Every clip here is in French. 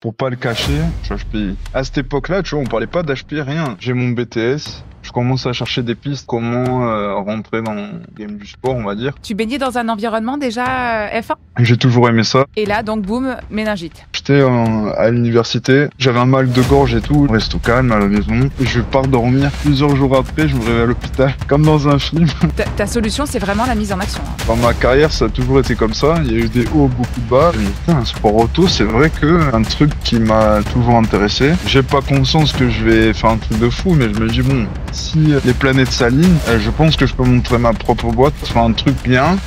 Pour pas le cacher, je suis HPI. À cette époque-là, tu vois, on parlait pas d'HPI, rien. J'ai mon BTS, je commence à chercher des pistes, comment rentrer dans le game du sport, on va dire. Tu baignais dans un environnement déjà F1 ? J'ai toujours aimé ça. Et là, donc, boum, méningite. J'étais à l'université, j'avais un mal de gorge et tout, je reste au calme à la maison. Je pars dormir, plusieurs jours après, je me réveille à l'hôpital, comme dans un film. Ta solution, c'est vraiment la mise en action. Dans ma carrière, ça a toujours été comme ça, il y a eu des hauts, beaucoup de bas. Mais putain, un sport auto, c'est vrai que un truc qui m'a toujours intéressé. J'ai pas conscience que je vais faire un truc de fou, mais je me dis bon, si les planètes s'alignent, je pense que je peux montrer ma propre boîte, faire un truc bien.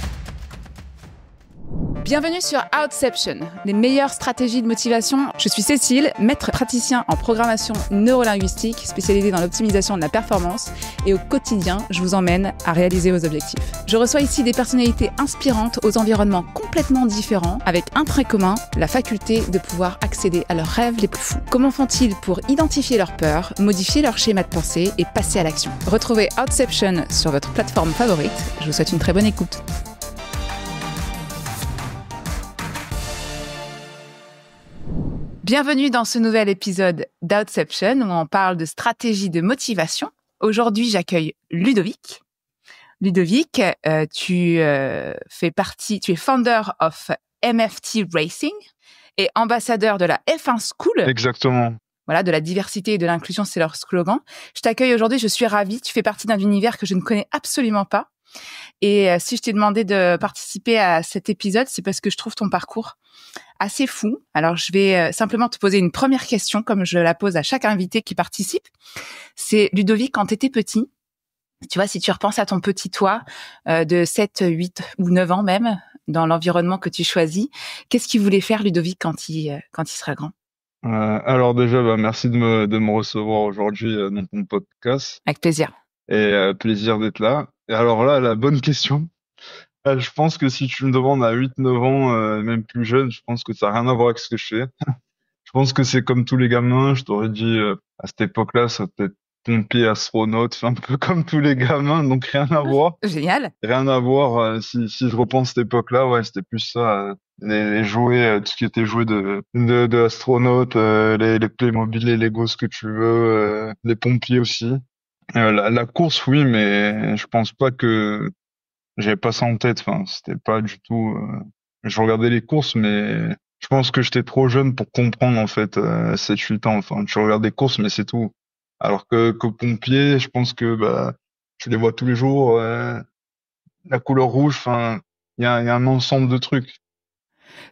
Bienvenue sur Outception, les meilleures stratégies de motivation. Je suis Cécile, maître praticien en programmation neurolinguistique, spécialisée dans l'optimisation de la performance. Et au quotidien, je vous emmène à réaliser vos objectifs. Je reçois ici des personnalités inspirantes aux environnements complètement différents, avec un trait commun, la faculté de pouvoir accéder à leurs rêves les plus fous. Comment font-ils pour identifier leurs peurs, modifier leur schéma de pensée et passer à l'action ? Retrouvez Outception sur votre plateforme favorite. Je vous souhaite une très bonne écoute. Bienvenue dans ce nouvel épisode d'Outception où on parle de stratégie de motivation. Aujourd'hui, j'accueille Ludovic. Ludovic, tu es founder of MFT Racing et ambassadeur de la F1 School. Exactement. Voilà, de la diversité et de l'inclusion, c'est leur slogan. Je t'accueille aujourd'hui, je suis ravie. Tu fais partie d'un univers que je ne connais absolument pas. Et si je t'ai demandé de participer à cet épisode, c'est parce que je trouve ton parcours assez fou. Alors, je vais simplement te poser une première question, comme je la pose à chaque invité qui participe. C'est, Ludovic, quand tu étais petit, tu vois, si tu repenses à ton petit toi de 7, 8 ou 9 ans même, dans l'environnement que tu choisis, qu'est-ce qu'il voulait faire, Ludovic, quand il sera grand ? Alors déjà, merci de me recevoir aujourd'hui dans ton podcast. Avec plaisir. Et plaisir d'être là. Et alors là, la bonne question. Je pense que si tu me demandes à 8-9 ans, même plus jeune, je pense que ça n'a rien à voir avec ce que je fais. Je pense que c'est comme tous les gamins. Je t'aurais dit, à cette époque-là, ça peut être pompier, astronaute, enfin, un peu comme tous les gamins, donc rien à voir. Génial. Rien à voir. Si je repense à cette époque-là, ouais, c'était plus ça. Les jouets, tout ce qui était jouets de astronautes, les Playmobil, les Lego, ce que tu veux, les pompiers aussi. La course, oui, mais je pense pas que j'avais pas ça en tête. Enfin, c'était pas du tout. Je regardais les courses, mais je pense que j'étais trop jeune pour comprendre en fait 7-8 ans. Enfin, tu regardes des courses, mais c'est tout. Alors que pompier, je pense que tu les vois tous les jours. La couleur rouge, enfin, il y a un ensemble de trucs.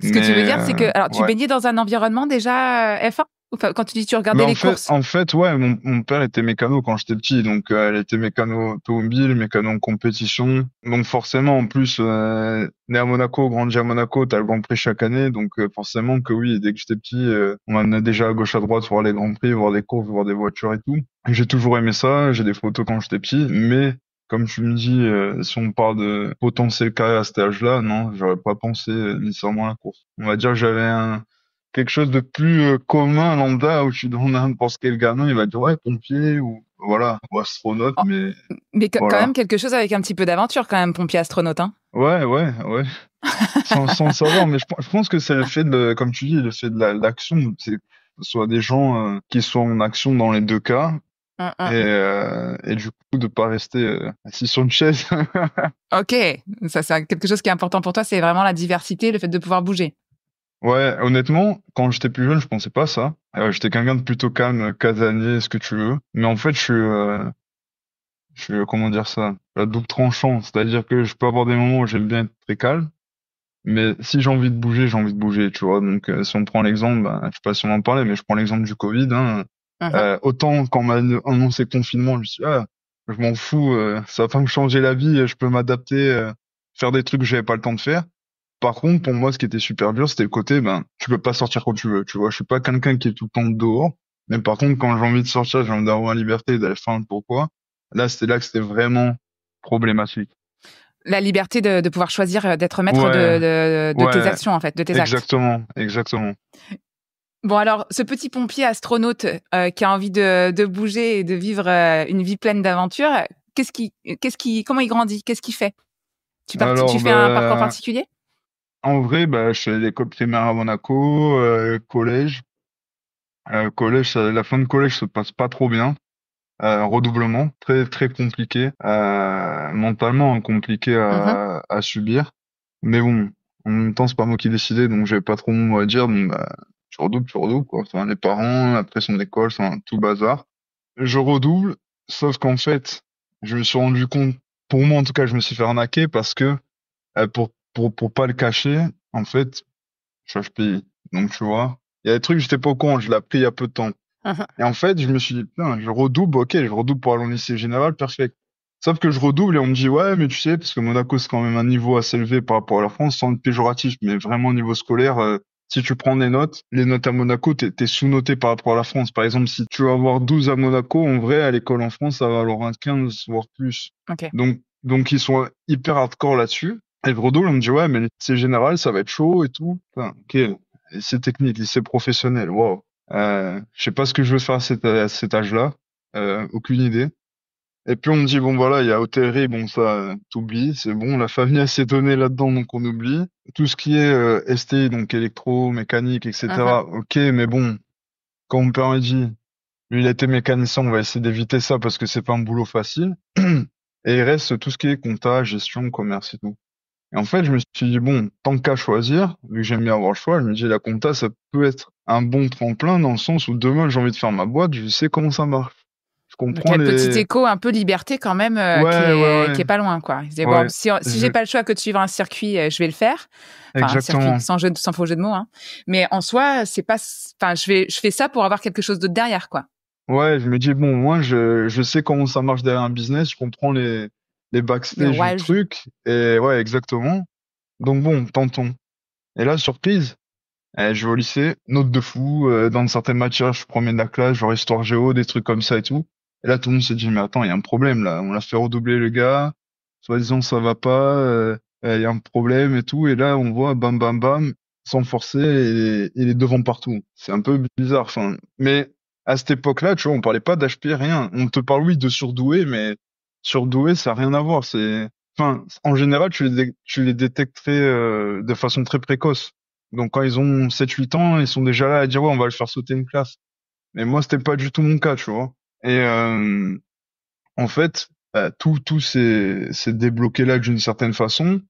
Ce que tu veux dire, c'est que alors tu ouais. baignais dans un environnement déjà F1 ? Enfin, quand tu dis tu regardais les courses. En fait, ouais, mon père était mécano quand j'étais petit, donc il était mécano automobile, mécano en compétition. Donc forcément, en plus, né à Monaco, grandi à Monaco, t'as le Grand Prix chaque année, donc forcément que oui, dès que j'étais petit, on m'amenait déjà à gauche à droite voir les Grands Prix, voir des courses, voir des voitures et tout. J'ai toujours aimé ça, j'ai des photos quand j'étais petit, mais comme tu me dis, si on parle de potentiel carrière à cet âge-là, non, j'aurais pas pensé nécessairement à la course. On va dire que j'avais quelque chose de plus commun lambda où je suis dans n'importe quel gamin, il va dire ouais, pompier ou voilà, ou astronaute, Oh, mais quand voilà. même quelque chose avec un petit peu d'aventure quand même, pompier astronaute, hein. Ouais. Sans le savoir, mais je pense que c'est le fait comme tu dis, le fait de l'action, c'est que ce soit des gens qui sont en action dans les deux cas. Et du coup, de pas rester assis sur une chaise. Ok, ça c'est quelque chose qui est important pour toi, c'est vraiment la diversité, le fait de pouvoir bouger. Ouais, honnêtement, quand j'étais plus jeune, je pensais pas ça. J'étais quelqu'un de plutôt calme, casanier, ce que tu veux. Mais en fait, je suis, comment dire ça, à double tranchant. C'est-à-dire que je peux avoir des moments où j'aime bien être très calme. Mais si j'ai envie de bouger, j'ai envie de bouger, tu vois. Donc, si on prend l'exemple, je sais pas si on en parlait, mais je prends l'exemple du Covid, hein. Autant quand on m'a annoncé le confinement, je me suis dit, je m'en fous, ça va pas me changer la vie, je peux m'adapter, faire des trucs que j'avais pas le temps de faire. Par contre, pour moi, ce qui était super dur, c'était le côté, tu peux pas sortir quand tu veux, tu vois. Je suis pas quelqu'un qui est tout le temps dehors. Mais par contre, quand j'ai envie de sortir, j'ai envie d'avoir la liberté, d'aller faire un pourquoi. Là que c'était vraiment problématique. La liberté de pouvoir choisir d'être maître Ouais, de tes actions, en fait, de tes actes. Exactement. Bon, alors, ce petit pompier astronaute qui a envie de bouger et de vivre une vie pleine d'aventures, comment il grandit ? Qu'est-ce qu'il fait ? Tu fais un parcours particulier ? En vrai, je suis à l'école primaire à Monaco, collège. Collège, la fin de collège se passe pas trop bien. Redoublement, très très compliqué, mentalement hein, compliqué Mhm. à subir. Mais bon, en même temps, c'est pas moi qui décidais, donc j'avais pas trop mon mot à dire. Donc bah, tu redoubles quoi. Enfin, les parents, après son école, enfin tout le bazar. Je redouble, sauf qu'en fait, je me suis rendu compte, pour moi en tout cas, je me suis fait arnaquer parce que pour pas le cacher, en fait, je change pays. Donc tu vois, il y a des trucs j'étais pas au courant, je l'ai appris il y a peu de temps. Mhm. Et en fait, je me suis dit, putain, je redouble, ok, je redouble pour aller au lycée général, parfait. Sauf que je redouble et on me dit, ouais, mais tu sais, parce que Monaco, c'est quand même un niveau assez élevé par rapport à la France, sans être péjoratif, mais vraiment au niveau scolaire, si tu prends des notes, les notes à Monaco, t'es sous-noté par rapport à la France. Par exemple, si tu vas avoir 12 à Monaco, en vrai, à l'école en France, ça va alors un 15, voire plus. Ok. Donc ils sont hyper hardcore là-dessus. Et je redouble, on me dit, ouais, mais le lycée général, ça va être chaud et tout. Enfin, ok, lycée technique, lycée professionnel, wow. Je sais pas ce que je veux faire à cet âge-là, aucune idée. Et puis on me dit bon voilà, il y a hôtellerie, bon ça t'oublies, c'est bon, la famille elle s'est donnée là-dedans donc on oublie. Tout ce qui est STI donc électro, mécanique, Mhm. etc. Ok, mais bon, quand mon père m'a dit lui il était mécanicien, on va essayer d'éviter ça parce que c'est pas un boulot facile. Et il reste tout ce qui est compta, gestion, commerce et tout. Et en fait, je me suis dit, bon, tant qu'à choisir, vu que j'aime bien avoir le choix, je me dis, la compta, ça peut être un bon tremplin dans le sens où demain, j'ai envie de faire ma boîte, je sais comment ça marche. Je Donc, il y comprends a le petit les... écho un peu liberté quand même Ouais, ouais, ouais, qui est pas loin, quoi. Il disait, bon, ouais, si j'ai pas le choix que de suivre un circuit, je vais le faire. Enfin, un circuit exactement. sans faux jeu de mots, hein. Mais en soi, c'est pas, enfin, je fais ça pour avoir quelque chose d'autre derrière, quoi. Ouais, je me dis, bon, moi, je sais comment ça marche derrière un business, je comprends les Les backstage du rouages. truc, et ouais, exactement. Donc bon, tentons. Et là, surprise, je vais au lycée, note de fou, dans certaines matières, je suis premier de la classe, genre histoire géo, des trucs comme ça et tout. Et là, tout le monde s'est dit, mais attends, il y a un problème là, on l'a fait redoubler le gars, soi-disant ça va pas, il y a un problème et tout, et là, on voit, bam, bam, bam, sans forcer, il est devant partout. C'est un peu bizarre, enfin, mais à cette époque-là, tu vois, on parlait pas d'HP, rien. On te parle, oui, de surdoué, mais surdoué, ça a rien à voir, enfin, en général, tu les détecterais, de façon très précoce. Donc quand ils ont 7 8 ans, ils sont déjà là à dire ouais, on va le faire sauter une classe. Mais moi, c'était pas du tout mon cas, tu vois. Et en fait, tout s'est débloqué là d'une certaine façon.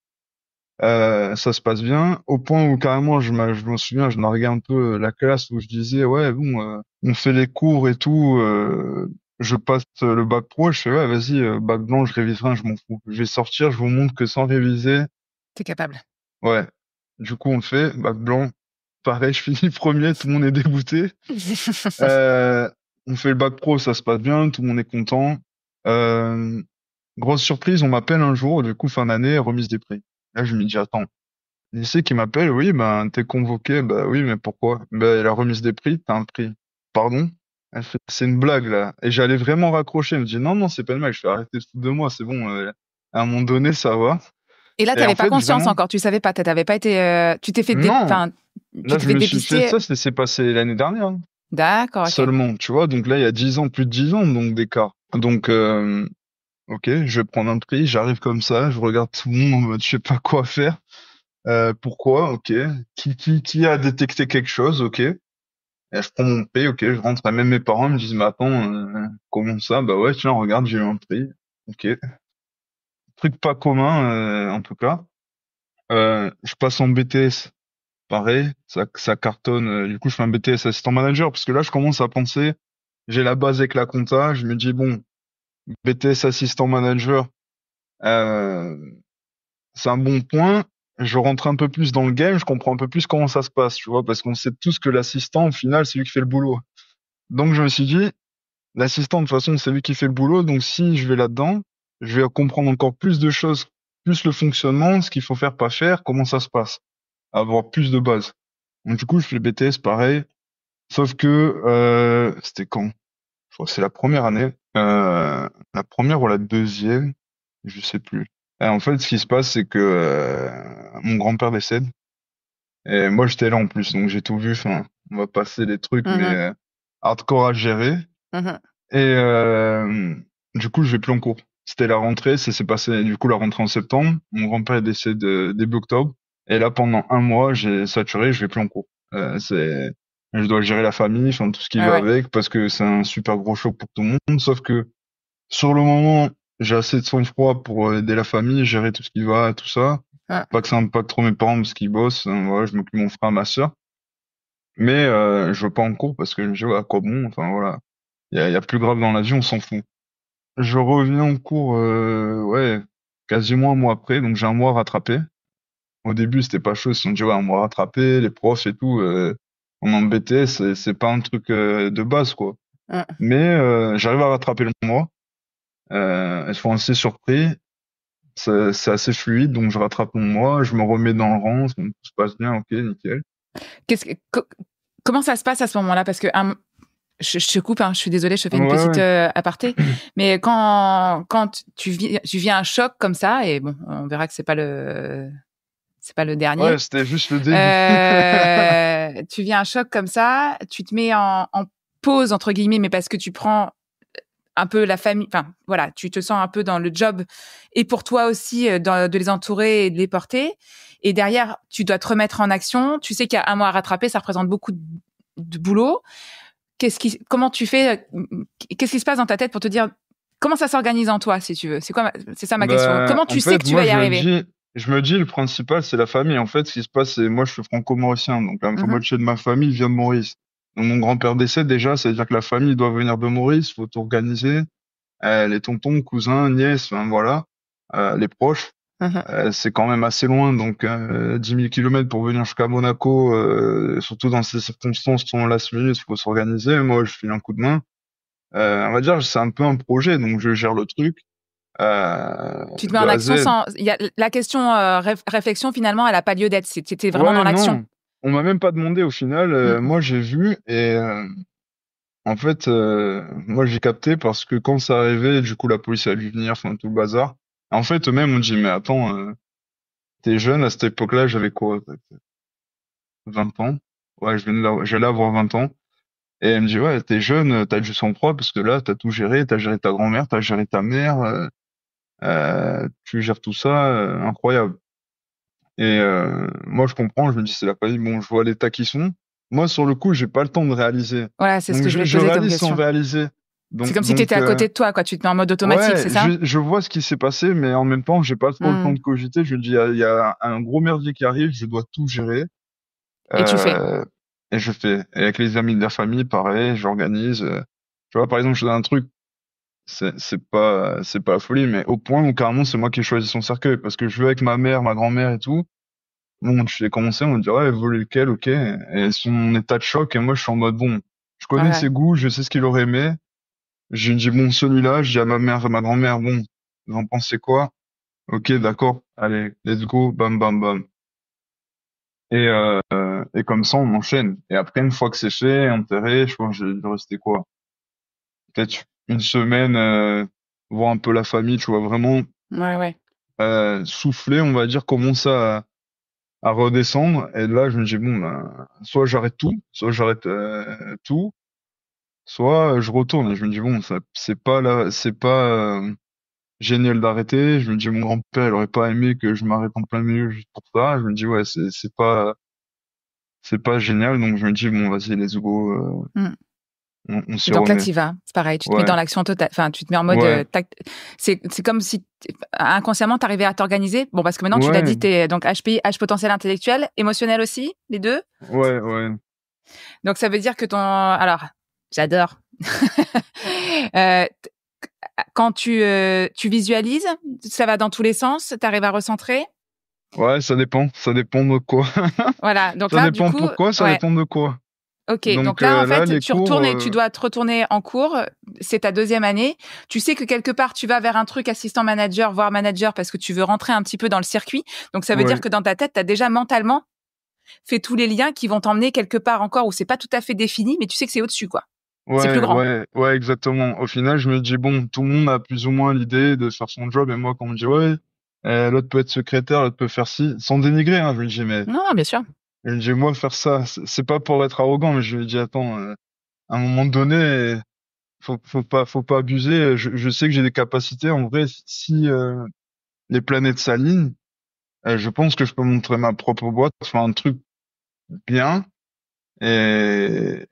Ça se passe bien, au point où carrément, je me souviens, je narguais un peu la classe où je disais ouais, bon, on fait les cours et tout. Je passe le bac pro, je fais ouais, vas-y, bac blanc, je révise rien, je m'en fous. Je vais sortir, je vous montre que sans réviser, T'es capable. ouais. Du coup, on le fait, bac blanc. Pareil, je finis premier, tout le monde est dégoûté. Euh, on fait le bac pro, ça se passe bien, tout le monde est content. Euh, Grosse surprise, on m'appelle un jour, du coup, fin d'année, remise des prix. Là, je me dis, attends, lycée qui m'appelle, oui, ben, t'es convoqué, bah oui, mais pourquoi? Ben, la remise des prix, t'as un prix. Pardon? Elle fait, c'est une blague, là. Et j'allais vraiment raccrocher. Elle me dit, non, non, c'est pas une blague, je fais arrêter de foutre de moi, c'est bon, à un moment donné, ça va. Et là, Et en t'avais pas fait, conscience vraiment, encore. Tu savais pas. T'avais pas été. Tu t'es fait non, enfin, tu là, t'es je fait me suis fait dépister. ça, c'est passé l'année dernière, hein. D'accord. Ok. Seulement, tu vois, donc là, il y a 10 ans, plus de 10 ans, donc d'écart. Donc, ok, je vais prendre un prix, j'arrive comme ça, je regarde tout le monde en mode, je sais pas quoi faire. Pourquoi? Ok. Qui a détecté quelque chose? Ok. Et je prends mon prix, ok, je rentre, et même mes parents me disent, mais attends, comment ça? Bah ouais, tiens, regarde, j'ai eu un prix. Ok. Truc pas commun, en tout cas. Je passe en BTS. Pareil, ça cartonne. Du coup, je fais un BTS assistant manager, parce que là, je commence à penser, j'ai la base avec la compta, je me dis, bon, BTS assistant manager, euh, c'est un bon point. Je rentre un peu plus dans le game, je comprends un peu plus comment ça se passe, tu vois, parce qu'on sait tous que l'assistant, au final, c'est lui qui fait le boulot. Donc, je me suis dit, l'assistant, de toute façon, c'est lui qui fait le boulot, donc si je vais là-dedans, je vais comprendre encore plus de choses, plus le fonctionnement, ce qu'il faut faire, pas faire, comment ça se passe, avoir plus de bases. Donc, du coup, je fais le BTS pareil, sauf que, c'était quand? Je crois que c'est la première année, la première ou la deuxième, je sais plus. Et en fait, ce qui se passe, c'est que mon grand-père décède. Et moi, j'étais là en plus, donc j'ai tout vu. Enfin, on va passer les trucs, mais Mhm. hardcore à gérer. Mhm. Et du coup, je vais plus en cours. C'était la rentrée, ça s'est passé du coup la rentrée en septembre. Mon grand-père est décédé début octobre. Et là, pendant un mois, j'ai saturé, je vais plus en cours. C'est Je dois gérer la famille, enfin, tout ce qui Ouais, va ouais. avec, parce que c'est un super gros choc pour tout le monde. Sauf que, sur le moment, j'ai assez de sang-froid pour aider la famille, gérer tout ce qui va, tout ça. Ouais. Pas que ça impacte trop mes parents parce qu'ils bossent, hein, voilà, je m'occupe de mon frère, ma sœur. Mais, je veux pas en cours parce que je me dis, ouais, à quoi bon? Enfin, voilà. Il y a plus grave dans la vie, on s'en fout. Je reviens en cours, ouais, quasiment un mois après, donc j'ai un mois rattrapé. Au début, c'était pas chaud, ils se sont dit, ouais, on va rattraper, les profs et tout, on m'embêtait, c'est pas un truc de base, quoi. Ouais. Mais j'arrive à rattraper le mois. Ils sont assez surpris, c'est assez fluide, donc je rattrape mon mois, je me remets dans le rang, tout se passe bien, ok, nickel. Qu'est-ce que, co- Comment ça se passe à ce moment-là? Parce que je te coupe, hein, je suis désolée, je te fais Ouais, une petite ouais. aparté. Mais quand tu vis un choc comme ça, et bon, on verra que c'est pas le Ouais, dernier. c'était juste le début. Tu vis un choc comme ça, tu te mets en pause entre guillemets, mais parce que tu prends un peu la famille, enfin voilà, tu te sens un peu dans le job et pour toi aussi de les entourer et de les porter. Et derrière, tu dois te remettre en action. Tu sais qu'il y a un mois à rattraper, ça représente beaucoup de boulot. Comment tu fais Qu'est-ce qui se passe dans ta tête pour te dire comment ça s'organise en toi, si tu veux? C'est ça ma question. Bah, Comment en tu sais fait, que tu moi, vas y arriver? je me dis, le principal, c'est la famille. En fait, ce qui se passe, c'est, moi, je suis franco-mauricien, donc la Mhm. moitié de ma famille vient de Maurice. Donc, mon grand-père décède déjà, c'est-à-dire que la famille doit venir de Maurice, faut tout organiser. Les tontons, cousins, nièces, enfin, voilà, les proches. Mhm. C'est quand même assez loin, donc 10 000 kilomètres pour venir jusqu'à Monaco, surtout dans ces circonstances, on last minute, il faut s'organiser. Moi, je file un coup de main. On va dire, c'est un peu un projet, donc je gère le truc Tu te mets de en A à action Z. sans. La question réflexion finalement, elle a pas lieu d'être. C'était vraiment dans Ouais, l'action. non, on m'a même pas demandé au final. Mm. Moi, j'ai vu et en fait, moi, j'ai capté parce que quand ça arrivait, du coup, la police a dû venir, enfin tout le bazar. En fait, eux-mêmes on dit, mais attends, t'es jeune à cette époque-là, j'avais quoi, 20 ans? Ouais, j'allais avoir 20 ans. Et elle me dit, ouais, t'es jeune, t'as du sang-froid parce que là, t'as tout géré, t'as géré ta grand-mère, t'as géré ta mère, tu gères tout ça, incroyable. Et moi, je comprends, je me dis, c'est la famille, bon, je vois l'état qu'ils sont. Moi, sur le coup, j'ai pas le temps de réaliser. Voilà, c'est ce Donc, que je vais te je poser comme réalise sans question. réaliser. C'est Donc, comme si tu étais à côté de toi, quoi. Tu te mets en mode automatique, ouais, c'est ça? je vois ce qui s'est passé, mais en même temps, j'ai pas trop le temps de Mm. cogiter. Je me dis, il y a un gros merdier qui arrive, je dois tout gérer. Et tu fais. Euh, et je fais. Et avec les amis de la famille, pareil, j'organise. Tu vois, par exemple, je donne un truc, c'est pas la folie, mais au point où carrément, c'est moi qui ai choisi son cercueil, parce que je veux avec ma mère, ma grand-mère et tout. Bon, je l'ai commencé, on me dit, ouais, voler lequel, ok. Et son état de choc, et moi, je suis en mode, bon, je Ouais, connais ouais. ses goûts, je sais ce qu'il aurait aimé. J'ai dit, bon, celui-là, je dis à ma mère, à ma grand-mère, bon, vous en pensez quoi? Ok, d'accord, allez, let's go, bam, bam, bam. Et comme ça, on enchaîne. Et après, une fois que c'est fait, enterré, je pense que j'ai dû rester quoi? Peut-être une semaine, voir un peu la famille, tu vois, vraiment, Ouais, ouais. souffler, on va dire, commencer à redescendre. Et là, je me dis, bon, ben, soit j'arrête tout, soit j'arrête tout, soit je retourne. Et je me dis, bon, ça, c'est pas génial d'arrêter. Je me dis, mon grand-père, il aurait pas aimé que je m'arrête en plein milieu juste pour ça. Je me dis, ouais, c'est pas génial. Donc, je me dis, bon, vas-y, let's go, Mm. on Et s'y donc là, remet. tu y vas. C'est pareil. Tu te mets Ouais, dans l'action totale. Enfin, tu te mets en mode. ouais, C'est comme si inconsciemment, tu arrivais à t'organiser. Bon, parce que maintenant, tu l'as ouais, dit, tu es donc HPI, H potentiel intellectuel, émotionnel aussi, les deux. ouais, ouais. Donc, ça veut dire que ton. Alors, j'adore. Euh, Quand tu visualises, ça va dans tous les sens, tu arrives à recentrer. Ouais, ça dépend de quoi. Voilà. Donc Ça là, du dépend coup, pourquoi, ça ouais. dépend de quoi. Ok. Donc Donc là, en là, fait, les tu cours, retournes et tu dois te retourner en cours. C'est ta deuxième année. Tu sais que quelque part, tu vas vers un truc assistant manager, voire manager, parce que tu veux rentrer un petit peu dans le circuit. Donc ça veut dire ouais, que dans ta tête, tu as déjà mentalement fait tous les liens qui vont t'emmener quelque part encore où c'est pas tout à fait défini, mais tu sais que c'est au-dessus, quoi. C'est plus ouais, grand. ouais, ouais, exactement. Au final, je me dis, bon, tout le monde a plus ou moins l'idée de faire son job, et moi, quand on me dit, ouais, l'autre peut être secrétaire, l'autre peut faire ci, sans dénigrer, hein, je me dis, mais, Non, bien sûr. je me dis, moi, faire ça, c'est pas pour être arrogant, mais je me dis, attends, à un moment donné, faut pas abuser. Je sais que j'ai des capacités. En vrai, si les planètes s'alignent, je pense que je peux montrer ma propre boîte, faire un truc bien. et,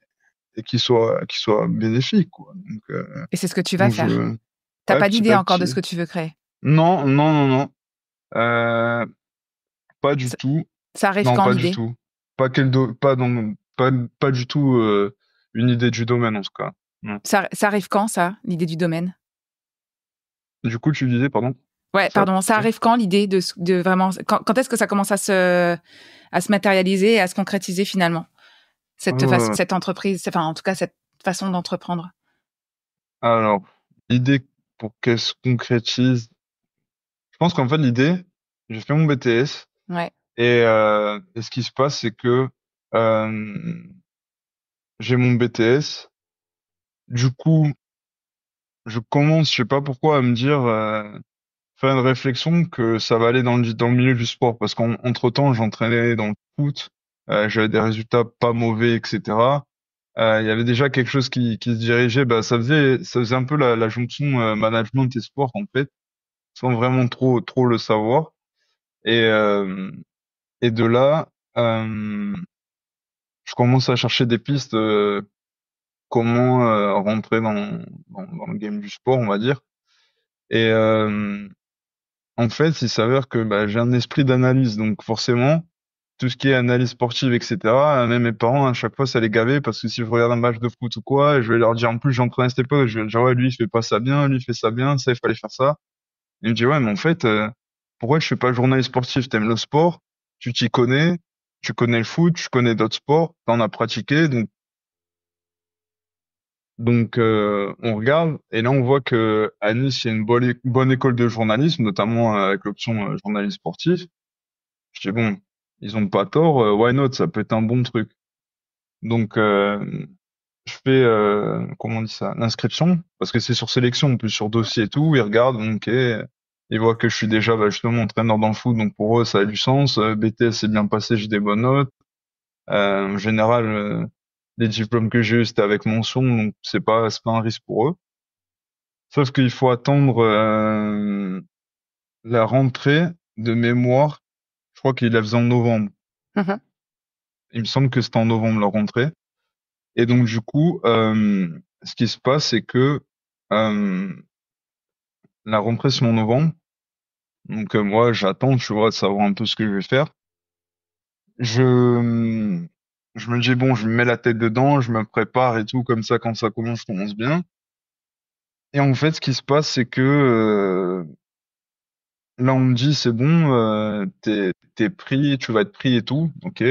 et qui soit bénéfique, quoi. Et c'est ce que tu vas Donc faire. T'as ouais, pas petit d'idée à encore de petit. ce que tu veux créer. Non, non, non, non. Euh, Pas du Ça, tout. ça arrive Non, quand pas du l'idée? tout. Pas du tout une idée du domaine en tout cas. Non. Ça arrive quand, ça, l'idée du domaine? Du coup, tu disais, pardon, Ouais, ça a pardon, ça coupé. arrive quand l'idée de vraiment quand est-ce que ça commence à se matérialiser et à se concrétiser finalement Euh, cette entreprise, enfin en tout cas cette façon d'entreprendre. alors, l'idée pour qu'elle se concrétise, je pense qu'en fait l'idée, j'ai fait mon BTS Ouais, et ce qui se passe, c'est que euh, j'ai mon BTS. Du coup, je commence, je sais pas pourquoi, à me dire, faire une réflexion que ça va aller dans le milieu du sport parce qu'entre-temps, j'entraînais dans le foot, j'avais des résultats pas mauvais, etc. Il y avait déjà quelque chose qui se dirigeait, bah ça faisait un peu la jonction management et sport en fait, sans vraiment trop le savoir. Et et de là, je commence à chercher des pistes, comment rentrer dans le game du sport, on va dire. Et en fait, il s'avère que bah, j'ai un esprit d'analyse, donc forcément, tout ce qui est analyse sportive, etc. Même mes parents, à chaque fois, ça les gavait parce que si je regarde un match de foot ou quoi, je vais leur dire, en plus, j'entraîne à cette époque, je vais leur dire, ouais, lui, il fait pas ça bien, lui, il fait ça bien, ça, il fallait faire ça. Il me dit, ouais, mais en fait, pourquoi je fais pas journaliste sportif? T'aimes le sport, tu t'y connais, tu connais le foot, tu connais d'autres sports, t'en as pratiqué, donc on regarde et là on voit que à Nice il y a une bonne école de journalisme, notamment avec l'option journaliste sportif. Je dis bon, ils ont pas tort, why not, ça peut être un bon truc. Donc je fais comment on dit ça, l'inscription parce que c'est sur sélection, en plus sur dossier et tout. Ils regardent, bon, ok, ils voient que je suis déjà bah, justement entraîneur dans le foot, donc pour eux ça a du sens. BTS c'est bien passé, j'ai des bonnes notes. En général, les diplômes que j'ai eu c'était avec mention, donc c'est pas un risque pour eux. Sauf qu'il faut attendre la rentrée de mémoire. Je crois qu'il la faisait en novembre. mhm, Il me semble que c'était en novembre la rentrée. Et donc du coup, ce qui se passe, c'est que euh, la rentrée c'est en novembre. Donc moi, j'attends, tu vois, de savoir un peu ce que je vais faire. Je je me dis bon, je me mets la tête dedans, je me prépare et tout comme ça. Quand ça commence, je commence bien. Et en fait, ce qui se passe, c'est que là, on me dit, c'est bon, t'es pris, tu vas être pris et tout. Ok,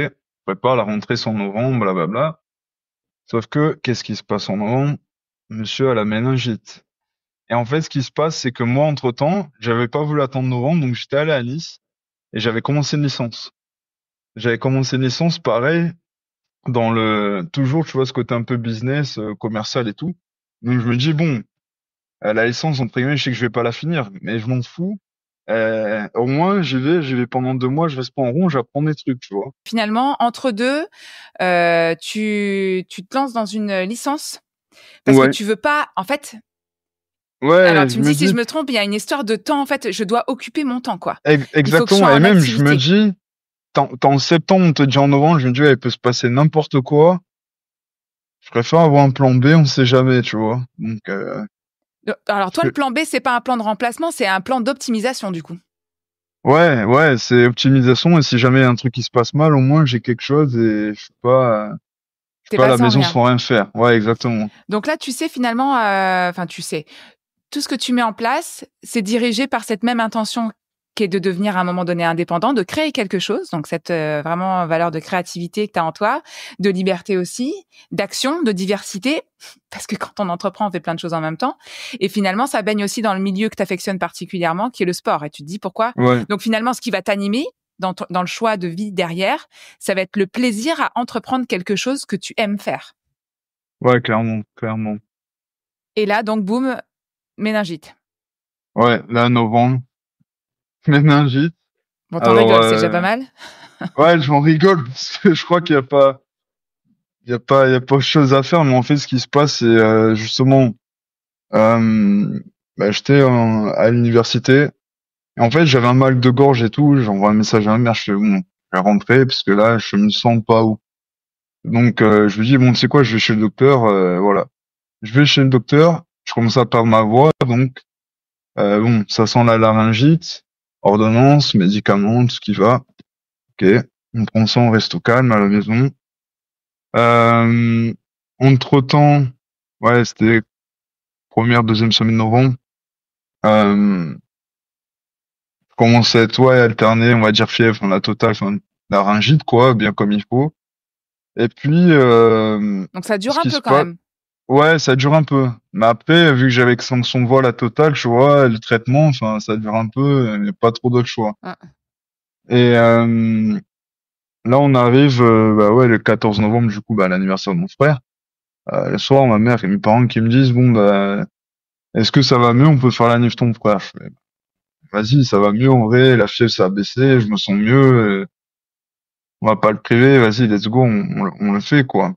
prépare la rentrée c'est en novembre, blablabla. Sauf que, qu'est-ce qui se passe en novembre? Monsieur a la méningite. Et en fait, ce qui se passe, c'est que moi, entre-temps, j'avais pas voulu attendre novembre, donc j'étais allé à Nice et j'avais commencé une licence. J'avais commencé une licence, pareil, toujours, tu vois, ce côté un peu business, commercial et tout. Donc je me dis, bon, la licence, entre guillemets, je sais que je vais pas la finir, mais je m'en fous. Au moins, j'y vais pendant 2 mois, je reste pas en rond, j'apprends des trucs, tu vois. Finalement, entre deux, tu te lances dans une licence parce que Ouais, tu veux pas. En fait, alors ouais, tu je me me dis si je dis, me trompe, il y a une histoire de temps. En fait, je dois occuper mon temps, quoi. Il faut que je exactement, sois et en même, je me activité. dis, t'es en septembre, on te dit en novembre, je me dis, ouais, il peut se passer n'importe quoi. Je préfère avoir un plan B, on sait jamais, tu vois. Donc, Alors parce toi, le que, plan B, c'est pas un plan de remplacement, c'est un plan d'optimisation du coup. ouais, c'est optimisation, et si jamais il y a un truc qui se passe mal, au moins, j'ai quelque chose et je suis T'es pas à pas la sans maison rien. sans rien faire. Ouais, exactement. Donc là, tu sais finalement, enfin tu sais, tout ce que tu mets en place, c'est dirigé par cette même intention qui est de devenir à un moment donné indépendant, de créer quelque chose, donc cette vraiment valeur de créativité que tu as en toi, de liberté aussi, d'action, de diversité, parce que quand on entreprend, on fait plein de choses en même temps. Et finalement, ça baigne aussi dans le milieu que tu affectionnes particulièrement, qui est le sport. Et tu te dis pourquoi. Ouais, Donc finalement, ce qui va t'animer dans le choix de vie derrière, ça va être le plaisir à entreprendre quelque chose que tu aimes faire. ouais, clairement, clairement. Et là, donc, boum, méningite. Ouais, là, novembre, méningite. Bon, t'en Alors, rigoles, c'est déjà pas mal. ouais, j'en rigole parce que je crois qu'il y a pas autre chose à faire, mais en fait, ce qui se passe, c'est justement, euh, bah, j'étais à l'université et en fait, j'avais un mal de gorge et tout. J'envoie un message à ma mère, je fais bon, je vais rentrer parce que là, je me sens pas ouf. Donc, je lui dis, bon, tu sais quoi, je vais chez le docteur, voilà. Je vais chez le docteur, je commence à perdre ma voix, donc, bon, ça sent la laryngite, ordonnance, médicaments, tout ce qui va. Ok, on prend ça, on reste au calme à la maison. Euh, Entre-temps, ouais, c'était première, deuxième semaine de novembre, je commençais à être, ouais, alterné, on va dire fièvre, la totale, enfin, laryngite, quoi, bien comme il faut. Et puis, Donc ça dure ce un qui peu se quand passe, même. ouais, ça dure un peu. Mais après, vu que j'avais extinction de voix la totale, tu vois, le traitement, enfin, ça dure un peu, il n'y a pas trop d'autres choix. Mmh. Et là, on arrive, bah ouais, le 14 novembre, du coup, bah, l'anniversaire de mon frère. Le soir, ma mère et mes parents qui me disent, bon, bah, est-ce que ça va mieux? On peut faire la nif ton frère. Je fais, vas-y, ça va mieux en vrai. La fièvre, ça a baissé. Je me sens mieux. On va pas le priver. Vas-y, let's go. On le fait, quoi.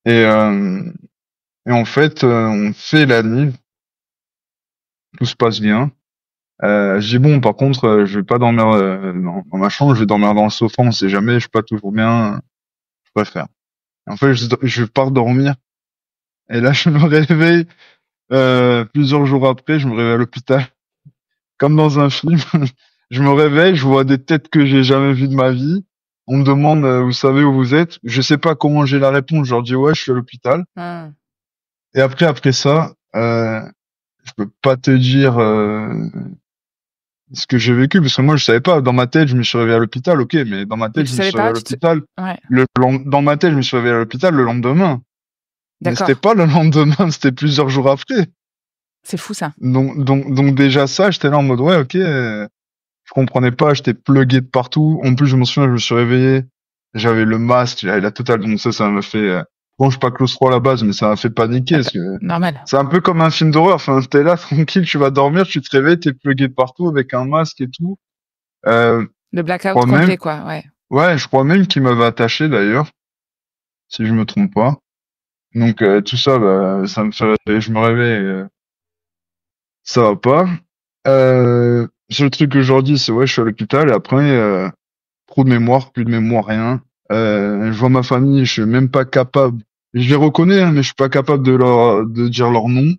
Et, euh, et en fait, on fait la nif. Tout se passe bien. Je dis bon, par contre, je vais pas dormir dans ma chambre. Je vais dormir dans le sofa. On sait jamais. Je suis pas toujours bien. Je préfère. En fait, je pars dormir. Et là, je me réveille. Plusieurs jours après, je me réveille à l'hôpital. Comme dans un film. Je me réveille, je vois des têtes que j'ai jamais vues de ma vie. On me demande, vous savez où vous êtes? Je sais pas comment j'ai la réponse. Je leur dis, ouais, je suis à l'hôpital. Mmh. Et après ça, je peux pas te dire ce que j'ai vécu parce que moi, je savais pas. Dans ma tête, je me suis réveillé à l'hôpital, ok, mais dans ma Mais tête, tu je me savais suis réveillé pas? à l'hôpital. Ouais, Dans ma tête, je me suis réveillé à l'hôpital le lendemain. Mais c'était d'accord. pas le lendemain, c'était plusieurs jours après. C'est fou ça. Donc déjà ça, j'étais là en mode, ouais, ok. Je comprenais pas, j'étais plugué de partout. En plus, je me souviens, je me suis réveillé, j'avais le masque, j'avais la totale. Donc ça m'a fait. Bon, je suis pas claustro à la base, mais ça m'a fait paniquer Ah parce que normal. c'est un peu comme un film d'horreur. Enfin, t'es là tranquille, tu vas dormir, tu te réveilles, t'es plugué de partout avec un masque et tout. Le Je blackout crois même, complet quoi, ouais. ouais, je crois même qu'il m'avait attaché d'ailleurs, si je me trompe pas. Donc tout ça, bah, ça me fait réveiller. Je me réveille, ça va pas. Seul truc que je leur dis, c'est ouais, je suis à l'hôpital et après. Trop de mémoire, plus de mémoire, rien. Je vois ma famille, je suis même pas capable. Je les reconnais, hein, mais je suis pas capable de dire leur nom.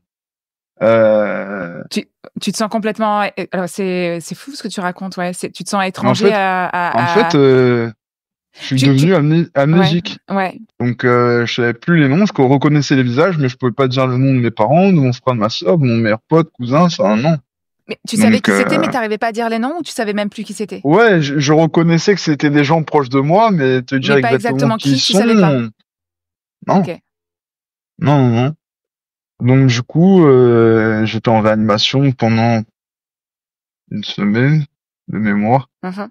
Euh, Tu tu te sens complètement alors c'est fou ce que tu racontes, ouais, tu te sens en étranger fait, en fait, à je suis tu devenu ouais, amnésique. ouais. Donc, je savais plus les noms, je reconnaissais les visages, mais je pouvais pas dire le nom de mes parents, de mon frère, de ma soeur, de mon meilleur pote, cousin, ça, non. Mais tu savais Donc, qui c'était, mais tu arrivais pas à dire les noms ou tu savais même plus qui c'était? ouais, je reconnaissais que c'était des gens proches de moi, mais te dire Mais pas exactement exactement qui ils qui, tu savais pas? sont, non, OK. non, non, non. Donc du coup, j'étais en réanimation pendant une semaine de mémoire. Mmh.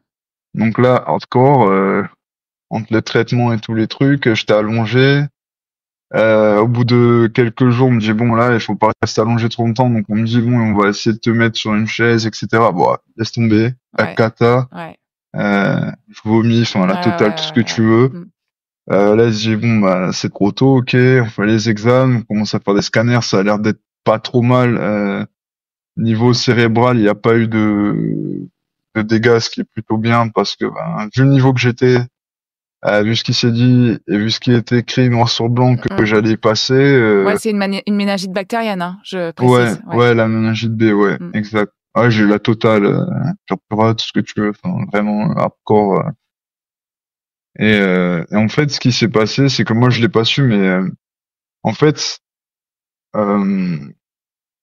Donc là, hardcore, entre les traitements et tous les trucs, j'étais allongé. Au bout de quelques jours, on me dit bon là, il faut pas rester allongé trop longtemps. Donc on me dit bon, on va essayer de te mettre sur une chaise, etc. Bon, laisse tomber, la Ouais, cata, ouais. je vomis, enfin Ouais, la totale, tout ce que ouais, tu ouais, veux. ouais. Mmh. Là, je dis bon bah c'est trop tôt, ok, on fait les examens, on commence à faire des scanners, ça a l'air d'être pas trop mal. Niveau cérébral, il n'y a pas eu de dégâts, ce qui est plutôt bien parce que, ben, vu le niveau que j'étais, vu ce qui s'est dit et vu ce qui était écrit noir sur blanc que Mmh. j'allais passer, Ouais, c'est une méningite bactérienne, hein, je ouais, précise, ouais. ouais, la méningite B, ouais, Mmh. exact. Ouais, j'ai eu la totale, purpura, tout ce que tu veux, enfin, vraiment hardcore. Et en fait, ce qui s'est passé, c'est que moi, je l'ai pas su, mais en fait, euh,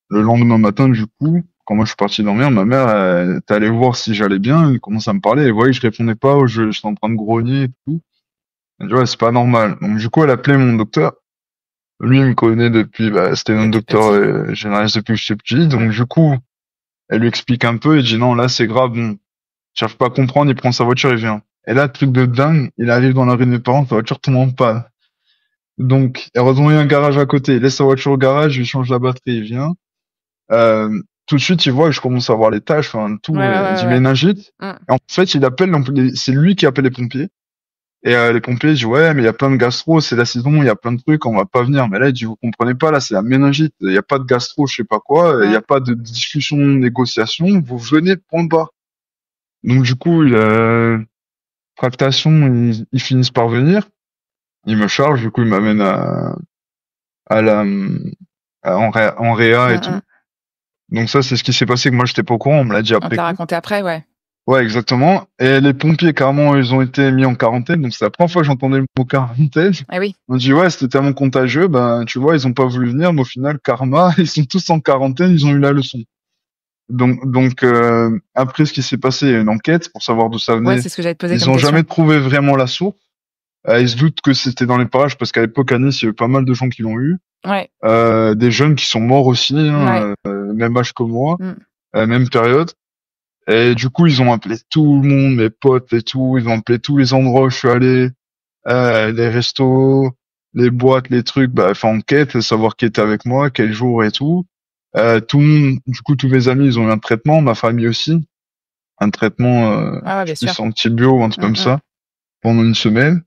le lendemain matin, du coup, quand moi je suis parti dormir, ma mère est allée voir si j'allais bien, elle commence à me parler, elle voyait que je répondais pas, j'étais en train de grogner et tout. Elle dit ouais, c'est pas normal. Donc du coup, elle appelait mon docteur. Lui, il me connaît depuis, bah, c'était notre Depuis que tu docteur petit. généraliste depuis que j'étais petit. Donc Ouais. du coup, elle lui explique un peu, et dit non, là c'est grave, bon, j'arrive pas à comprendre, il prend sa voiture, il vient. Et là, truc de dingue, il arrive dans la rue de mes parents, sa voiture tombe en panne. Donc, heureusement, il y a un garage à côté, il laisse sa voiture au garage, il change la batterie, il vient. Tout de suite, il voit que je commence à avoir les taches, enfin tout, Ouais, ouais, ouais, du ouais, méningite. ouais. Mmh. Et en fait, c'est lui qui appelle les pompiers. Et les pompiers disent ouais, mais il y a plein de gastro, c'est la saison, il y a plein de trucs, on va pas venir. Mais là, il dit vous comprenez pas, là c'est la méningite, il y a pas de gastro, je sais pas quoi, il y a Mmh. pas de discussion, de négociation, vous venez point barre. Donc du coup, tractation, ils finissent par venir. il me charge, du coup, il m'amène à la, en réa et Hum, tout. hum. Donc ça, c'est ce qui s'est passé, que moi, j'étais pas au courant, on me l'a dit On te après l'a coup. raconté après, ouais. Ouais, exactement. Et les pompiers, carrément, ils ont été mis en quarantaine. Donc c'est la première fois que j'entendais le mot quarantaine. Eh oui. On dit, ouais, c'était tellement contagieux, ben, tu vois, ils ont pas voulu venir, mais au final, karma, ils sont tous en quarantaine, ils ont eu la leçon. Donc, après ce qui s'est passé, il y a une enquête pour savoir d'où ça Ouais, venait. c'est ce que j'allais te poser Ils comme ont jamais question. trouvé vraiment la source. Ils se doutent que c'était dans les parages parce qu'à l'époque, à Nice, il y a eu pas mal de gens qui l'ont eu. Ouais, Des jeunes qui sont morts aussi, ouais. hein, même âge que moi, Mm. même période. Et du coup, ils ont appelé tout le monde, mes potes et tout. Ils ont appelé tous les endroits où je suis allé, les restos, les boîtes, les trucs. Bah, faire enquête, savoir qui était avec moi, quel jour et tout. Tout le monde, du coup, tous mes amis, ils ont eu un traitement, ma famille aussi, un traitement, Ouais, ouais, je bien sais plus, sûr. c'est antibio ou un truc Mm, comme mm. ça, pendant une semaine.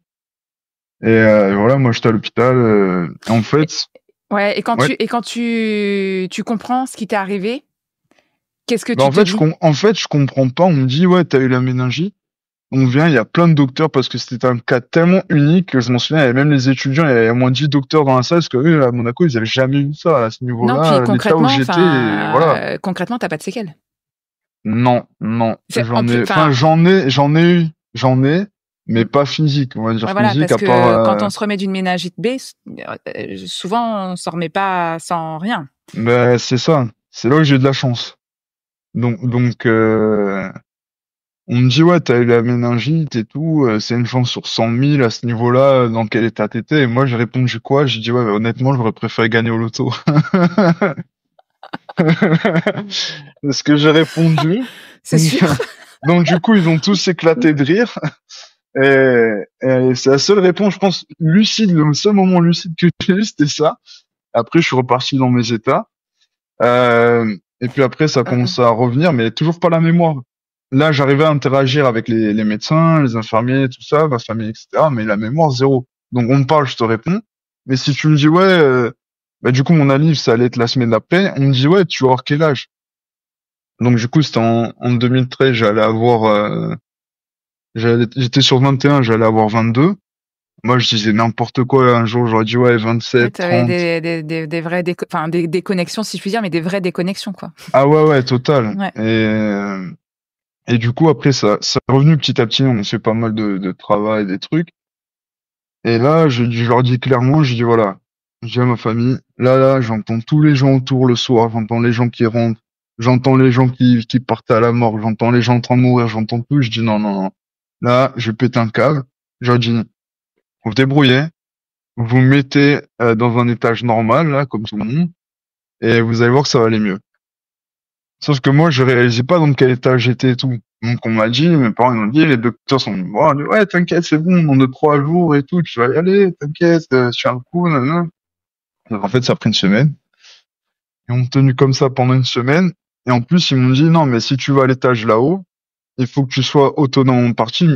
Et voilà, moi, j'étais à l'hôpital. En Et- fait, Ouais, ouais. et quand tu comprends ce qui t'est arrivé, qu'est-ce que Bah, tu te dis? en fait, je comprends pas. On me dit, ouais, t'as eu la méningite. On vient, il y a plein de docteurs parce que c'était un cas tellement unique que je m'en souviens, il y avait même les étudiants, il y avait au moins 10 docteurs dans la salle parce que eux, à Monaco, ils avaient jamais vu ça à ce Non, puis niveau-là, l'état où concrètement, j'étais, et voilà. concrètement, t'as pas de séquelles. Non, non, C'est en plus, enfin, j'en ai, mais mm, pas physique, on va dire ouais, voilà, physique, parce à que quand part, on se remet d'une méningite B, souvent on s'en remet pas sans rien. bah, c'est ça. C'est là où j'ai eu de la chance. Donc, on me dit, ouais, t'as eu la méningite et tout, c'est une chance sur 100 000 à ce niveau-là, dans quel état t'étais? Et moi, j'ai répondu quoi? J'ai dit, ouais, bah, honnêtement, j'aurais préféré gagner au loto. C'est ce que j'ai répondu. C'est sûr. Donc, du coup, ils ont tous éclaté de rire. Et c'est la seule réponse, je pense, lucide, le seul moment lucide que j'ai eu, c'était ça. Après, je suis reparti dans mes états. Et puis après, ça a Mm, mm. commencé à revenir, mais toujours pas la mémoire. Là, j'arrivais à interagir avec les médecins, les infirmiers, tout ça, ma famille, etc. Mais la mémoire, zéro. Donc, on me parle, je te réponds. Mais si tu me dis, ouais, bah, du coup, mon anniv, ça allait être la semaine d'après, on me dit, ouais, tu vas avoir quel âge? Donc, du coup, c'était en 2013, j'étais sur 21, j'allais avoir 22. Moi, je disais n'importe quoi. Un jour, j'aurais dit, ouais, Ouais, 27, t'avais 30. des vraies enfin, des déconnexions, si je puis dire, mais des vraies déconnexions, quoi. Ah ouais, ouais, total. Ouais. Et du coup, après, ça est revenu petit à petit. On a fait pas mal de travail, des trucs. Et là, je leur dis clairement, je dis voilà, je dis à ma famille, là, j'entends tous les gens autour le soir, j'entends les gens qui rentrent, j'entends les gens qui partent à la mort, j'entends les gens en train de mourir, j'entends tout. Je dis non, non, non. Là, je pète un câble. Je leur dis, vous vous débrouillez, vous vous mettez dans un étage normal, là, comme tout le monde, et vous allez voir que ça va aller mieux. Sauf que moi, je réalisais pas dans quel état j'étais et tout. Donc, on m'a dit, mes parents ils m'ont dit, les docteurs sont venus me voir, ils ont dit, ouais, t'inquiète, c'est bon, dans 2, 3 jours et tout, tu vas y aller, t'inquiète, sur un coup, nanana. Donc, en fait, ça a pris une semaine. Ils m'ont tenu comme ça pendant une semaine. Et en plus, ils m'ont dit, non, mais si tu vas à l'étage là-haut, il faut que tu sois autonome en partie.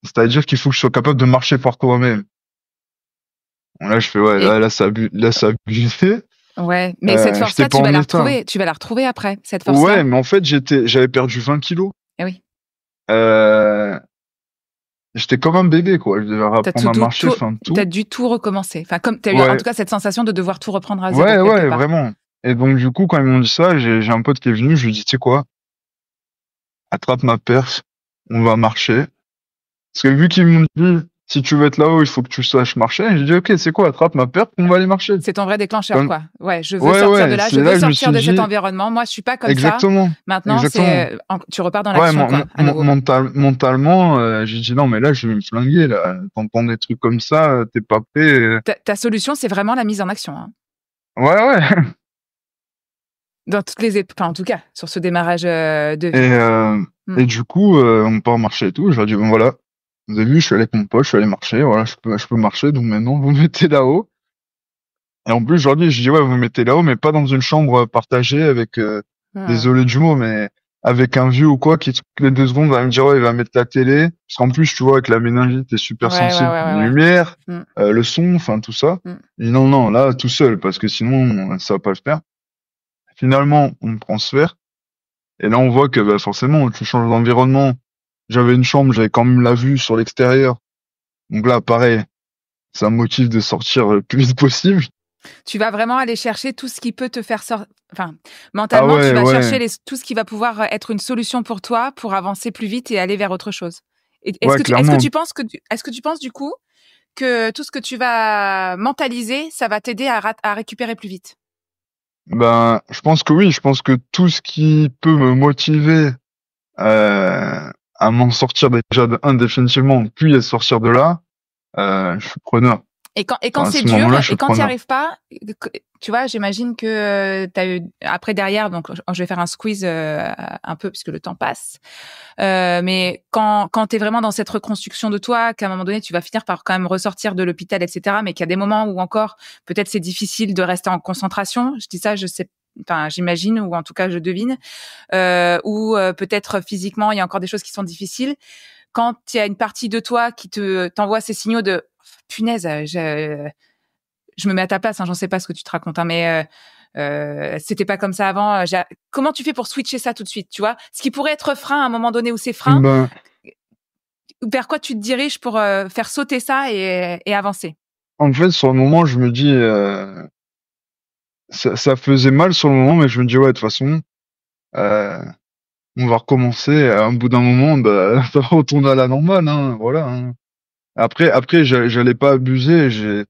C'est-à-dire qu'il faut que je sois capable de marcher par toi-même. Bon, là, je fais, ouais, Et là, ça a abusé. ouais, mais cette J'étais force-là, pas en état. tu vas la retrouver après, cette Ouais, force-là. mais en fait, j'avais perdu 20 kilos. Eh oui. Euh, J'étais comme un bébé, quoi. Je devais T'as apprendre à marcher, tout, enfin t'as tout. dû tout recommencer. Enfin, comme t'as eu, en tout Ouais, cas, cette sensation de devoir tout reprendre à zéro, ouais, quelque ouais, part. vraiment. Et donc, du coup, quand ils m'ont dit ça, j'ai un pote qui est venu, je lui ai dit, tu sais quoi, attrape ma perche, on va marcher. Parce que vu qu'ils m'ont dit, si tu veux être là-haut, il faut que tu saches marcher, j'ai dit, ok, c'est quoi, attrape ma perche, on va aller marcher. C'est ton vrai déclencheur, Comme, quoi. Ouais, je veux ouais, sortir de ouais, là, je c'est veux là que je me sortir suis de cet dit, environnement. Moi, je suis pas comme ça. exactement, Maintenant, exactement. tu repars dans Ouais, l'action, quoi, à nouveau. mentalement, j'ai dit, non, mais là, je vais me flinguer, là. T'entends des trucs comme ça, t'es pas prêt. Ta solution, c'est vraiment la mise en action, hein. Ouais, ouais. Dans toutes les enfin, en tout cas, sur ce démarrage de Et, vie. Hmm. et du coup, on part marcher et tout. Je leur dis, bon voilà, vous avez vu, je suis allé avec mon pote, je suis allé marcher, voilà, je peux marcher, donc maintenant vous me mettez là-haut. Et en plus, je dis, ouais, vous me mettez là-haut, mais pas dans une chambre partagée avec, Hmm. désolé du mot, mais avec un vieux ou quoi qui, toutes les 2 secondes, va me dire, ouais, il va mettre la télé. Parce qu'en plus, tu vois, avec la méningite, t'es super Ouais, ouais, sensible, ouais, aux ouais, ouais. lumières, Hmm. le son, enfin, tout ça. Hmm. Et non, non, là, tout seul, parce que sinon, ça va pas le faire. Finalement, on me transfère. Et là, on voit que bah, forcément, tu changes d'environnement. J'avais une chambre, j'avais quand même la vue sur l'extérieur. Donc là, pareil, ça me motive de sortir le plus vite possible. Tu vas vraiment aller chercher tout ce qui peut te faire sortir. Enfin, Ah mentalement, tu ouais, vas ouais, chercher tout ce qui va pouvoir être une solution pour toi pour avancer plus vite et aller vers autre chose. ouais, Est-ce que clairement. tu penses est-ce que tu penses du coup que tout ce que tu vas mentaliser, ça va t'aider à récupérer plus vite? Ben, je pense que oui, je pense que tout ce qui peut me motiver à m'en sortir déjà de un définitivement, puis à sortir de là, je suis preneur. Et quand Enfin, à c'est ce dur, moment-là, je suis et quand tu n'y preneur. arrives pas, tu vois, j'imagine que tu as eu après derrière, donc je vais faire un squeeze un peu puisque le temps passe. Mais quand tu es vraiment dans cette reconstruction de toi, qu'à un moment donné, tu vas finir par quand même ressortir de l'hôpital, etc., mais qu'il y a des moments où encore, peut-être c'est difficile de rester en concentration. Je dis ça, je sais, enfin, j'imagine, ou en tout cas, je devine, ou peut-être physiquement, il y a encore des choses qui sont difficiles. Quand il y a une partie de toi qui t'envoie ces signaux de punaise, je me mets à ta place, hein, j'en sais pas ce que tu te racontes, hein, mais c'était pas comme ça avant. Comment tu fais pour switcher ça tout de suite, tu vois? Ce qui pourrait être frein à un moment donné où c'est frein, Ben, vers quoi tu te diriges pour faire sauter ça et avancer? en fait, sur le moment, je me dis, ça faisait mal sur le moment, mais je me dis, ouais, de toute façon, euh, on va recommencer. À un bout d'un moment, bah, ça va retourner à la normale, hein, voilà. Hein. Après, j'allais pas abuser.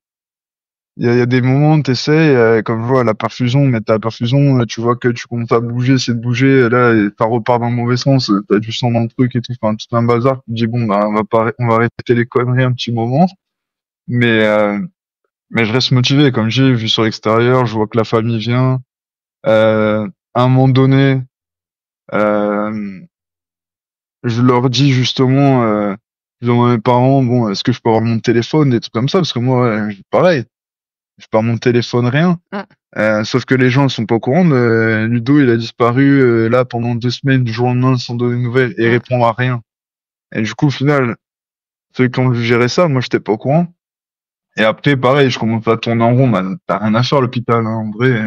Il y a des moments, t'essayes, comme je vois la perfusion, mettre la perfusion, tu vois que tu commences à bouger, c'est de bouger, et là, et ça repart dans le mauvais sens, t'as du sang dans le truc et tout, enfin, tout un bazar. Tu te dis, bon, bah, on va arrêter les conneries un petit moment. Mais, euh, mais je reste motivé, comme j'ai vu sur l'extérieur, je vois que la famille vient. À un moment donné, euh, je leur dis justement, je demande à mes parents, bon, est-ce que je peux avoir mon téléphone, des trucs comme ça, parce que moi, pareil, je perds mon téléphone, rien. Mm. Sauf que les gens ne sont pas au courant. Ludo, il a disparu là pendant 2 semaines du jour au lendemain sans donner de nouvelles et Mm. répondre à rien. Et du coup, au final, ceux qui ont dû gérer ça, moi, j'étais pas au courant. Et après, pareil, je commence à tourner en rond. Bah, t'as rien à faire à l'hôpital, hein, en vrai.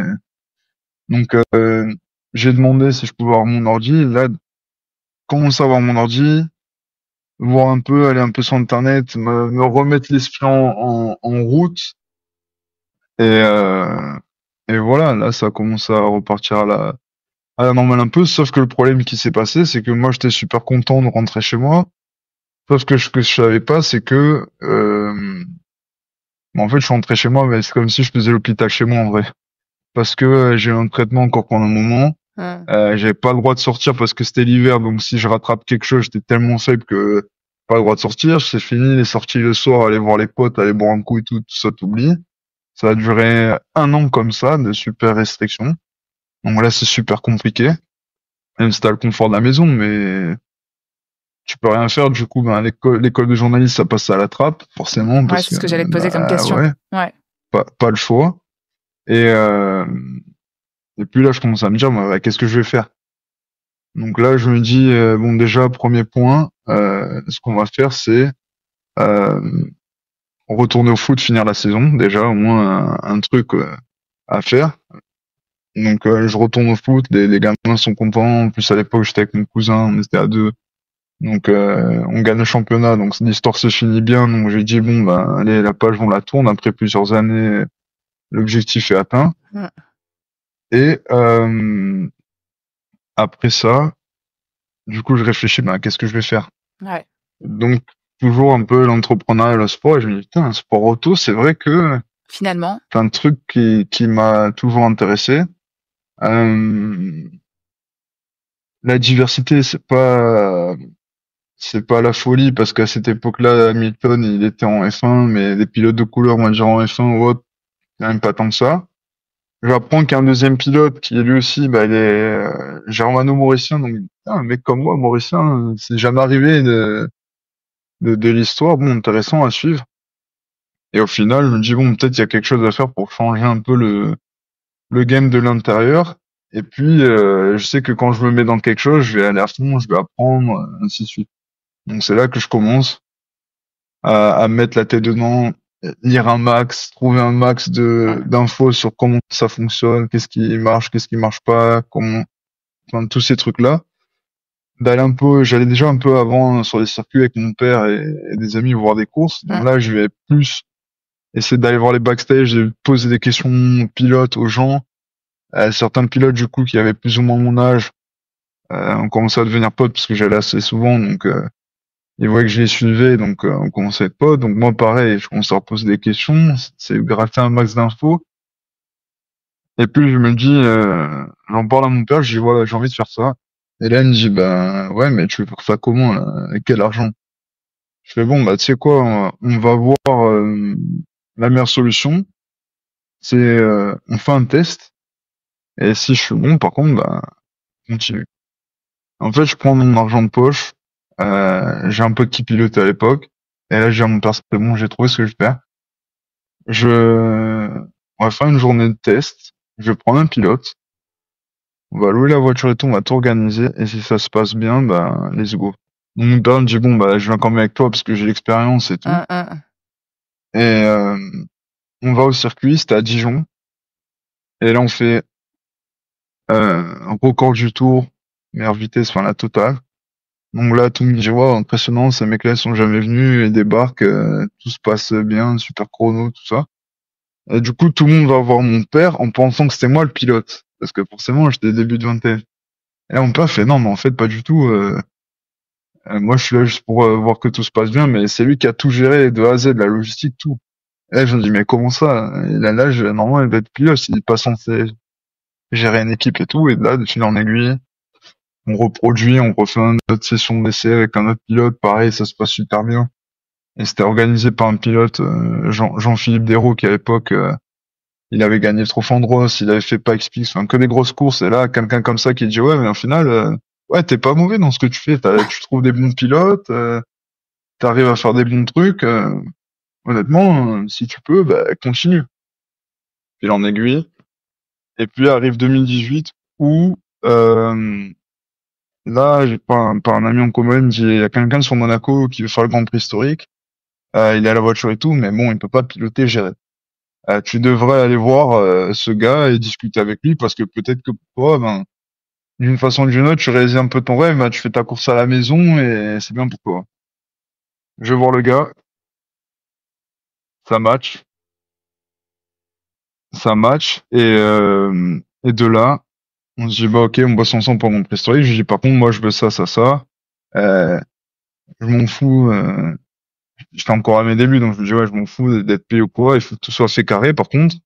Donc, j'ai demandé si je pouvais avoir mon ordi. Là, commencer à avoir mon ordi, voir un peu, aller un peu sur Internet, me remettre l'esprit en route. Et, euh, et voilà, là, ça commence à repartir à la normale un peu, sauf que le problème qui s'est passé, c'est que moi j'étais super content de rentrer chez moi. Sauf que ce que je savais pas, c'est que en fait je suis rentré chez moi, mais c'est comme si je faisais l'hôpital chez moi en vrai. Parce que j'ai eu un traitement encore pendant un moment. Mm. J'avais pas le droit de sortir parce que c'était l'hiver, donc si je rattrape quelque chose, j'étais tellement faible que pas le droit de sortir. C'est fini, les sorties le soir, aller voir les potes, aller boire un coup et tout ça t'oublie. Ça a duré 1 an comme ça, de super restrictions. Donc là, c'est super compliqué. Même si t'as le confort de la maison, mais tu peux rien faire. Du coup, ben, l'école de journalisme, ça passe à la trappe, forcément, Ouais, parce c'est que, ce que j'allais te poser comme bah, question. ouais, Ouais. pas le choix. Et, euh, et puis là, je commence à me dire, bah, ouais, qu'est-ce que je vais faire? Donc là, je me dis, bon, déjà, premier point, ce qu'on va faire, c'est euh, retourner au foot, finir la saison. Déjà, au moins un truc à faire. Donc, je retourne au foot, les gamins sont contents. En plus, à l'époque, j'étais avec mon cousin, on était à deux. Donc on gagne le championnat, donc l'histoire se finit bien. Donc j'ai dit bon bah allez la page on la tourne. Après plusieurs années, l'objectif est atteint. Mm. Et après ça, du coup je réfléchis bah qu'est-ce que je vais faire. Ouais. Donc toujours un peu l'entrepreneuriat, le sport. Et je me dis putain un sport auto, c'est vrai que Finalement. c'est un truc qui m'a toujours intéressé. Euh, la diversité c'est pas la folie parce qu'à cette époque-là, Hamilton, il était en F1, mais des pilotes de couleur, on va dire en F1 ou autre, même pas tant que ça. Je vais apprendre qu'un deuxième pilote, qui est lui aussi, bah, il est germano-mauricien, donc putain, un mec comme moi, mauricien, c'est jamais arrivé de l'histoire. Bon, intéressant à suivre. Et au final, je me dis bon, peut-être il y a quelque chose à faire pour changer un peu le game de l'intérieur. Et puis, je sais que quand je me mets dans quelque chose, je vais aller à fond, je vais apprendre, ainsi de suite. Donc c'est là que je commence à mettre la tête dedans, lire un max, trouver un max Mm. de d'infos sur comment ça fonctionne, qu'est-ce qui marche pas, comment, enfin, tous ces trucs-là. D'aller un peu, j'allais déjà un peu avant sur les circuits avec mon père et des amis voir des courses. Donc Mm. là, je vais plus essayer d'aller voir les backstage et poser des questions aux pilotes, aux gens. Certains pilotes, du coup, qui avaient plus ou moins mon âge, on commençait à devenir potes parce que j'allais assez souvent, donc ils voyaient que je les suivais, donc on commençait à être potes. Donc moi, pareil, je commençais à leur poser des questions, c'est gratter un max d'infos. Et puis je me dis, j'en parle à mon père, je dis voilà, j'ai envie de faire ça. Et là, il me dit, ben ouais, mais tu veux faire ça comment, là? Avec quel argent? Je fais bon, bah tu sais quoi, on va voir la meilleure solution, c'est on fait un test, et si je suis bon, par contre, bah continue. En fait, je prends mon argent de poche, j'ai un pote qui pilotait à l'époque, et là, je dis à mon père, c'est bon, j'ai trouvé ce que je vais faire. On va faire une journée de test, je vais prendre un pilote, on va louer la voiture et tout, on va tout organiser, et si ça se passe bien, bah let's go. Donc mon père me dit, bon, bah je viens quand même avec toi parce que j'ai l'expérience et tout. Et on va au circuit, c'était à Dijon, et là on fait un record du tour, meilleure vitesse, enfin la totale. Donc là, tout le monde dit, wow, impressionnant, ces mecs-là ils sont jamais venus, ils débarquent, tout se passe bien, super chrono, tout ça. Et du coup, tout le monde va voir mon père en pensant que c'était moi le pilote. Parce que forcément, j'étais début de vingtaine. Et là, mon père fait, non, mais en fait, pas du tout. Moi, je suis là juste pour voir que tout se passe bien, mais c'est lui qui a tout géré de A à Z, la logistique, tout. Et là, je me dis, mais comment ça? Il a l'âge, normalement, il va être pilote, il est pas censé gérer une équipe et tout. Et là, de fil en aiguille, on reproduit, on refait une autre session d'essai avec un autre pilote, pareil, ça se passe super bien. Et c'était organisé par un pilote, Jean-Philippe Desraux, qui à l'époque, il avait gagné le Trophée Andros, il avait fait Pikes-Peak, enfin que des grosses courses. Et là, quelqu'un comme ça qui dit ouais, mais au final, ouais, t'es pas mauvais dans ce que tu fais. Tu trouves des bons pilotes, t'arrives à faire des bons trucs. Honnêtement, si tu peux, bah continue. Fil en aiguille. Et puis arrive 2018 où là, j'ai pas un ami en commun, il me dit il y a quelqu'un sur Monaco qui veut faire le Grand Prix historique. Il a la voiture et tout, mais bon, il peut pas piloter, gérer. Tu devrais aller voir ce gars et discuter avec lui parce que peut-être que pour toi, ben, d'une façon ou d'une autre, tu réalises un peu ton rêve, ben, tu fais ta course à la maison et c'est bien pour toi. Je vais voir le gars, ça match, et de là, on se dit bah ok, on bosse ensemble pour mon historique. Je lui dis par contre, moi je veux ça, ça, ça. Euh, je m'en fous. J'étais encore à mes débuts, donc je me dis ouais, je m'en fous d'être payé ou quoi. Il faut que tout soit fait carré. Par contre,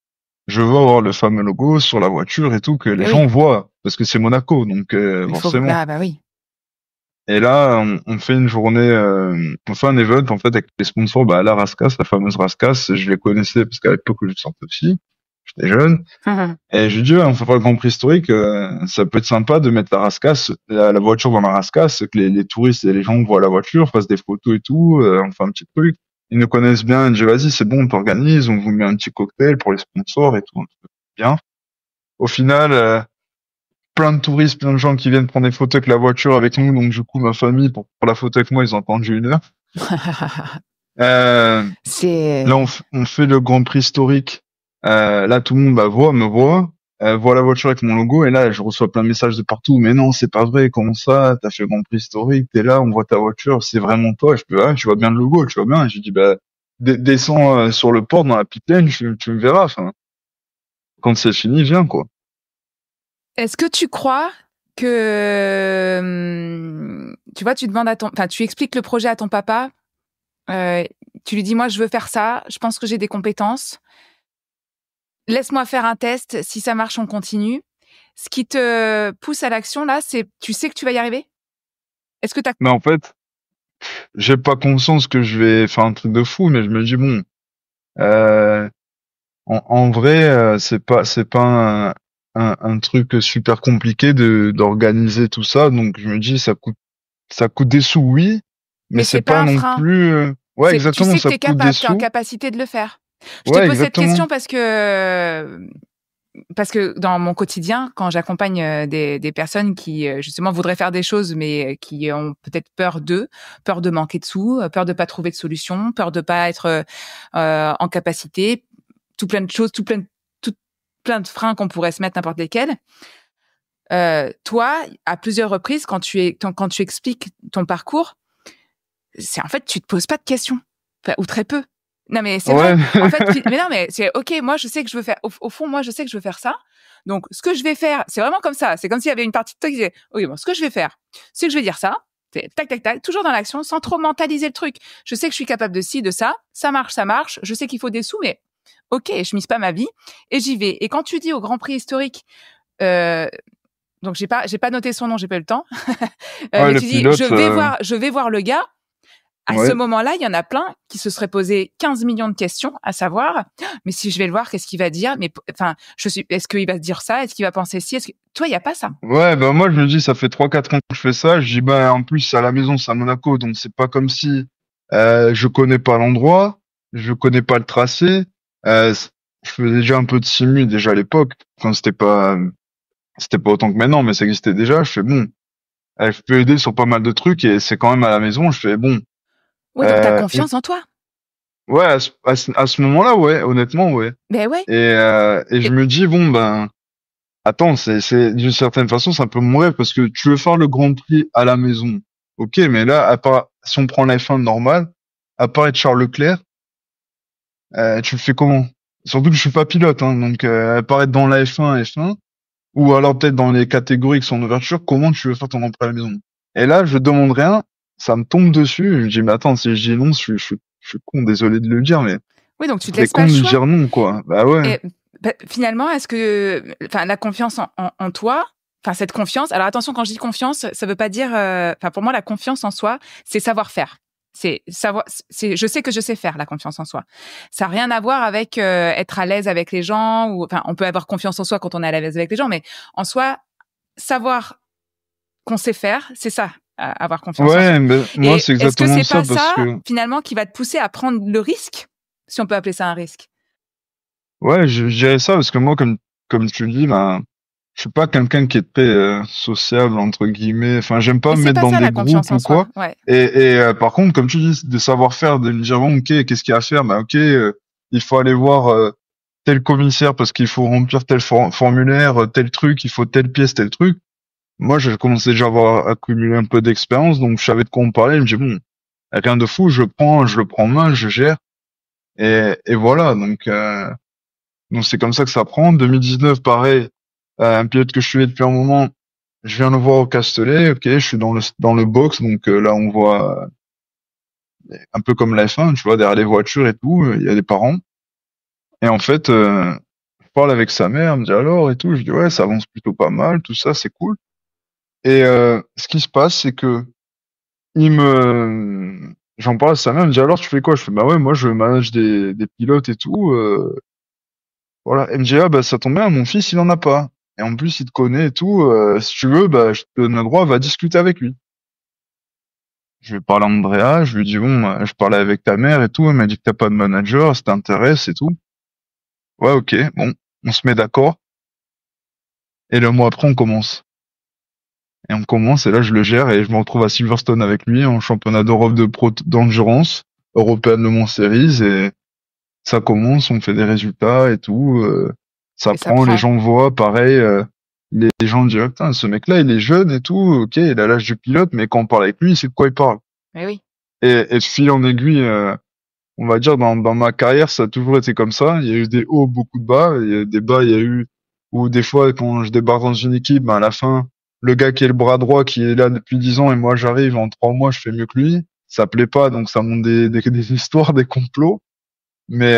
je veux avoir le fameux logo sur la voiture et tout, que les Eh gens oui, voient, parce que c'est Monaco, donc il faut. forcément. Ah bah oui. Et là, on fait une journée, on fait un event en fait avec les sponsors, bah la Rascasse, la fameuse Rascasse, je les connaissais parce qu'à l'époque où je sortais aussi, j'étais jeune, et je lui dis ouais, on fait pas le Grand Prix historique, ça peut être sympa de mettre la Rascasse, la voiture dans la Rascasse, que les touristes et les gens voient la voiture, fassent des photos et tout, on fait un petit truc. Ils nous connaissent bien, ils disent vas-y c'est bon, on t'organise, on vous met un petit cocktail pour les sponsors et tout, bien. Au final, plein de touristes, plein de gens qui viennent prendre des photos avec la voiture avec nous. Donc du coup, ma famille, pour la photo avec moi, ils ont attendu 1 heure. Euh, C'est. là, on fait le Grand Prix historique. Là, tout le monde me voit, voit la voiture avec mon logo. Et là, je reçois plein de messages de partout. Mais non, c'est pas vrai. Comment ça? T'as fait le Grand Prix historique. T'es là, on voit ta voiture. C'est vraiment toi. Je peux, ah, tu vois bien le logo, tu vois bien. Et je dis, bah, descends sur le port dans la pit lane, tu me verras. Enfin, quand c'est fini, viens, quoi. Est-ce que tu crois que tu vois, tu demandes à ton, enfin, tu expliques le projet à ton papa. Tu lui dis moi je veux faire ça. Je pense que j'ai des compétences. Laisse-moi faire un test. Si ça marche, on continue. Ce qui te pousse à l'action là, c'est tu sais que tu vas y arriver. Est-ce que t'as Mais en fait, j'ai pas conscience que je vais faire un truc de fou, mais je me dis bon, euh, en vrai, c'est pas un truc super compliqué de d'organiser tout ça. Donc je me dis ça coûte des sous, oui, mais Mais c'est c'est pas pas un non frein. plus. Ouais, C'est, tu exactement, sais que ça t'es coûte des capable, t'es en sous. capacité de le faire. Je te Ouais, pose cette exactement. question parce que dans mon quotidien, quand j'accompagne des personnes qui justement voudraient faire des choses, mais qui ont peut-être peur de manquer de sous, peur de pas trouver de solution, peur de pas être en capacité, tout plein de choses, tout plein de freins qu'on pourrait se mettre n'importe lesquels. Toi, à plusieurs reprises, quand tu expliques ton parcours, c'est en fait tu te poses pas de questions, enfin, ou très peu. Non, mais c'est vrai. Ouais. En fait, mais non, mais c'est OK. Moi, je sais que je veux faire. Au fond, moi, je sais que je veux faire ça. Donc, ce que je vais faire, c'est vraiment comme ça. C'est comme s'il y avait une partie de toi qui disait, OK, bon, ce que je vais faire, c'est que je vais dire ça. Tac, tac, tac, toujours dans l'action, sans trop mentaliser le truc. Je sais que je suis capable de ci, de ça. Ça marche, ça marche. Je sais qu'il faut des sous, mais OK, je mise pas ma vie et j'y vais. Et quand tu dis au Grand Prix historique, donc j'ai pas noté son nom, j'ai pas eu le temps. Ouais, Mais le tu dis, pilote, je vais voir le gars. À ce ouais. moment-là, il y en a plein qui se seraient posé 15 millions de questions, à savoir, mais si je vais le voir, qu'est-ce qu'il va dire? Mais enfin, est-ce qu'il va se dire ça? Est-ce qu'il va penser ci? Toi, il y a pas ça. Ouais, bah moi je me dis ça fait 3 4 ans que je fais ça, je dis bah en plus à la maison c'est à Monaco donc c'est pas comme si je connais pas l'endroit, je connais pas le tracé. Je faisais déjà un peu de simu déjà à l'époque quand c'était pas autant que maintenant mais ça existait déjà, je fais bon, je peux aider sur pas mal de trucs et c'est quand même à la maison, je fais bon Oui, donc t'as euh, confiance en toi. ouais à ce moment-là ouais, honnêtement ouais. Ben ouais. Et je Et- me dis bon ben attends, c'est d'une certaine façon, c'est un peu mon rêve parce que tu veux faire le Grand Prix à la maison. Ok, mais là, à part, si on prend la F1 normale, à part être Charles Leclerc, tu le fais comment? Surtout que je suis pas pilote, hein, donc à part être dans la F1, ou alors peut-être dans les catégories qui sont en ouverture, comment tu veux faire ton Grand Prix à la maison? Et là, je demande rien, ça me tombe dessus, et je me dis, mais attends, si je dis non, je suis con, désolé de le dire, mais oui, donc tu te c'est laisses pas con le de choix. dire non, quoi. Bah ouais. Et finalement, est-ce que, enfin, la confiance en toi, enfin, cette confiance. Alors attention, quand je dis confiance, ça veut pas dire, enfin, pour moi, la confiance en soi, c'est savoir faire. C'est savoir, je sais que je sais faire la confiance en soi. Ça n'a rien à voir avec être à l'aise avec les gens ou, enfin, on peut avoir confiance en soi quand on est à l'aise avec les gens, mais en soi, savoir qu'on sait faire, c'est ça, avoir confiance en Ouais, soi. mais moi, Et c'est est-ce que exactement c'est ça pas parce ça, que finalement, qui va te pousser à prendre le risque, si on peut appeler ça un risque? ouais, je dirais ça parce que moi, comme tu le dis, ben, je suis pas quelqu'un qui est très sociable entre guillemets. Enfin, j'aime pas Mais me c'est mettre pas dans ça des la confiance groupes en ou soi, quoi. ouais. Et par contre, comme tu dis, de savoir faire, de me dire bon, ok, qu'est-ce qu'il y a à faire? Ben, ok, il faut aller voir tel commissaire parce qu'il faut remplir tel formulaire, tel truc, il faut telle pièce, tel truc. Moi, j'ai commencé déjà à avoir accumulé un peu d'expérience, donc je savais de quoi on parlait. Je me dis bon, rien de fou, je le prends en main, je gère. Et voilà, donc c'est comme ça que ça prend. 2019, pareil, un pilote que je suivais depuis un moment, je viens le voir au Castellet, ok, je suis dans le box, donc là on voit un peu comme la F1, tu vois, derrière les voitures et tout, il y a des parents. Et en fait, je parle avec sa mère, elle me dit alors et tout, je dis ouais, ça avance plutôt pas mal, tout ça, c'est cool. Et ce qui se passe, c'est que j'en parle à sa mère, elle me dit alors tu fais quoi? Je fais bah ouais, moi je manage des pilotes et tout. Voilà, elle me dit ah bah ça tombe bien, mon fils il en a pas. Et en plus il te connaît et tout. Si tu veux, bah je te donne le droit, va discuter avec lui. Je vais parler à Andrea, je lui dis bon, je parlais avec ta mère et tout, elle m'a dit que t'as pas de manager, ça t'intéresse et tout. Ouais ok, bon, on se met d'accord. Et le mois après on commence. Et on commence et là je le gère et je me retrouve à Silverstone avec lui en championnat d'Europe de pro d'endurance, européenne Le Mans Series et ça commence, on fait des résultats et tout. Ça Et ça prend, les prend. gens voient, pareil. Les gens disent, ah, putain, ce mec-là, il est jeune et tout, ok, il a l'âge du pilote, mais quand on parle avec lui, il sait de quoi il parle. Mais oui. Et de fil en aiguille, on va dire, dans ma carrière, ça a toujours été comme ça. Il y a eu des hauts, beaucoup de bas. Il y a eu des bas, il y a eu, ou des fois, quand je débarque dans une équipe, ben, à la fin, le gars qui est le bras droit, qui est là depuis 10 ans, et moi, j'arrive, en 3 mois, je fais mieux que lui. Ça plaît pas, donc ça monte des histoires, des complots. Mais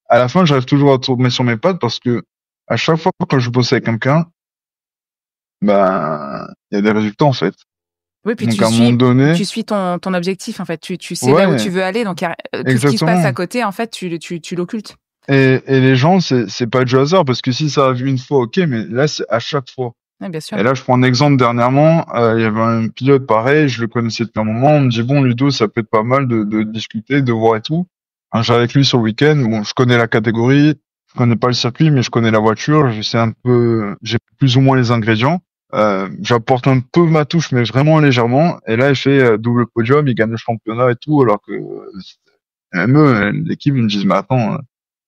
à la fin, j'arrive toujours à tourner sur mes pattes parce que à chaque fois que je bosse avec quelqu'un, ben il y a des résultats en fait. Oui, puis Donc à un moment donné, tu suis ton objectif, en fait. Tu sais là où ouais, tu veux aller, donc tout ce qui se passe à exactement. côté, en fait, tu l'occultes. Et les gens, c'est pas du hasard parce que si ça arrive une fois, ok, mais là c'est à chaque fois. Oui, bien sûr. Et là, je prends un exemple dernièrement, il y avait un pilote pareil, je le connaissais depuis un moment, on me dit bon Ludo, ça peut être pas mal de discuter, de voir et tout. Alors, j'allais avec lui sur le week-end, bon, je connais la catégorie, je connais pas le circuit, mais je connais la voiture, je sais un peu, j'ai plus ou moins les ingrédients. J'apporte un peu ma touche, mais vraiment légèrement. Et là, il fait double podium, il gagne le championnat et tout, alors que même eux, l'équipe, ils me disent, mais attends,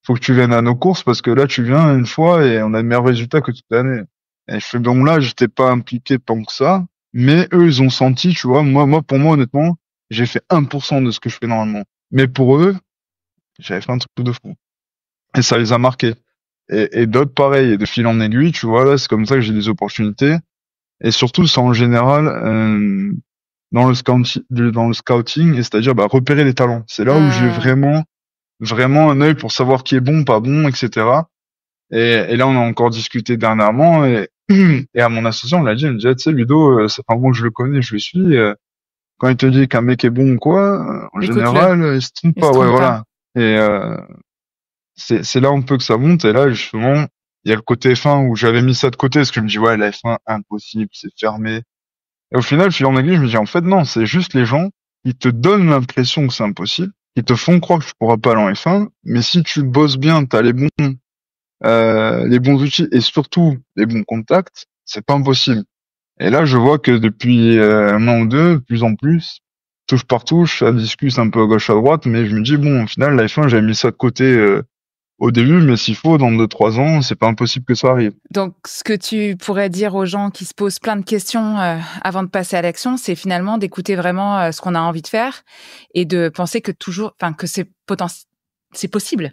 faut que tu viennes à nos courses parce que là, tu viens une fois et on a de meilleurs résultats que toute l'année. Et je fais, bon, là, j'étais pas impliqué tant que ça, mais eux, ils ont senti, tu vois, pour moi, honnêtement, j'ai fait 1% de ce que je fais normalement. Mais pour eux, J'avais fait un truc de fou. Et ça les a marqués. Et d'autres pareil, et de fil en aiguille, tu vois, là, c'est comme ça que j'ai des opportunités. Et surtout, c'est en général, dans le scouting, et c'est-à-dire, bah, repérer les talents. C'est là où j'ai Mmh. vraiment un œil pour savoir qui est bon, pas bon, etc. Et là, on a encore discuté dernièrement, et à mon associé, on l'a dit, il me dit, ah, tu sais, Ludo, ça fait un moment que je le connais, je le suis, quand il te dit qu'un mec est bon ou quoi, en Écoute-le, général, il se trompe il se pas, ouais, trompe pas. voilà. Et, c'est là un peu que ça monte, et là, justement, il y a le côté F1 où j'avais mis ça de côté, parce que je me dis, ouais, la F1, impossible, c'est fermé. Et au final, fil en aiguille, je me dis, en fait, non, c'est juste les gens qui te donnent l'impression que c'est impossible, qui te font croire que tu pourras pas aller en F1, mais si tu bosses bien, t'as les bons outils et surtout les bons contacts, c'est pas impossible. Et là, je vois que depuis un an ou deux, de plus en plus, touche par touche, ça discute un peu à gauche à droite, mais je me dis, bon, au final, la F1, j'avais mis ça de côté au début, mais s'il faut, dans 2, 3 ans, c'est pas impossible que ça arrive. Donc, ce que tu pourrais dire aux gens qui se posent plein de questions avant de passer à l'action, c'est finalement d'écouter vraiment ce qu'on a envie de faire et de penser que que c'est possible.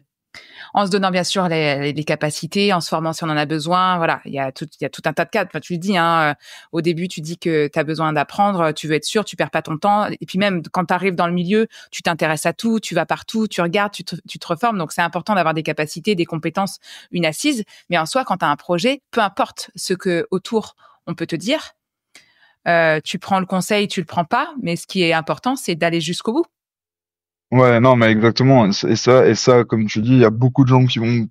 En se donnant bien sûr les capacités, en se formant si on en a besoin. Voilà, il y a tout un tas de cas. Enfin, tu le dis, hein, au début, tu dis que tu as besoin d'apprendre, tu veux être sûr, tu perds pas ton temps. Et puis même quand tu arrives dans le milieu, tu t'intéresses à tout, tu vas partout, tu regardes, tu te reformes. Donc c'est important d'avoir des capacités, des compétences, une assise. Mais en soi, quand tu as un projet, peu importe ce que autour on peut te dire, tu prends le conseil, tu le prends pas. Mais ce qui est important, c'est d'aller jusqu'au bout. Ouais, non, mais exactement. Et ça, comme tu dis, il y a beaucoup de gens qui vont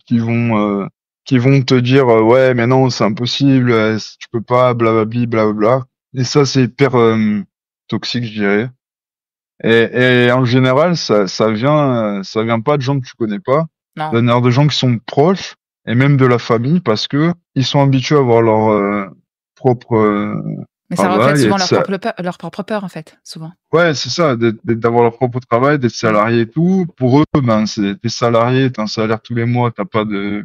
te dire, ouais, mais non, c'est impossible, tu peux pas, blablabli, blablabla. Et ça, c'est hyper toxique, je dirais. Et en général, ça vient pas de gens que tu connais pas, Non. ça vient de gens qui sont proches et même de la famille parce que ils sont habitués à avoir leur propre Mais ça reflète travail et souvent de ça. leur propre peur, en fait, souvent. Ouais, c'est ça, d'avoir leur propre travail, d'être Mm. salarié et tout. Pour eux, ben, t'es salarié, t'as un salaire tous les mois, t'as pas de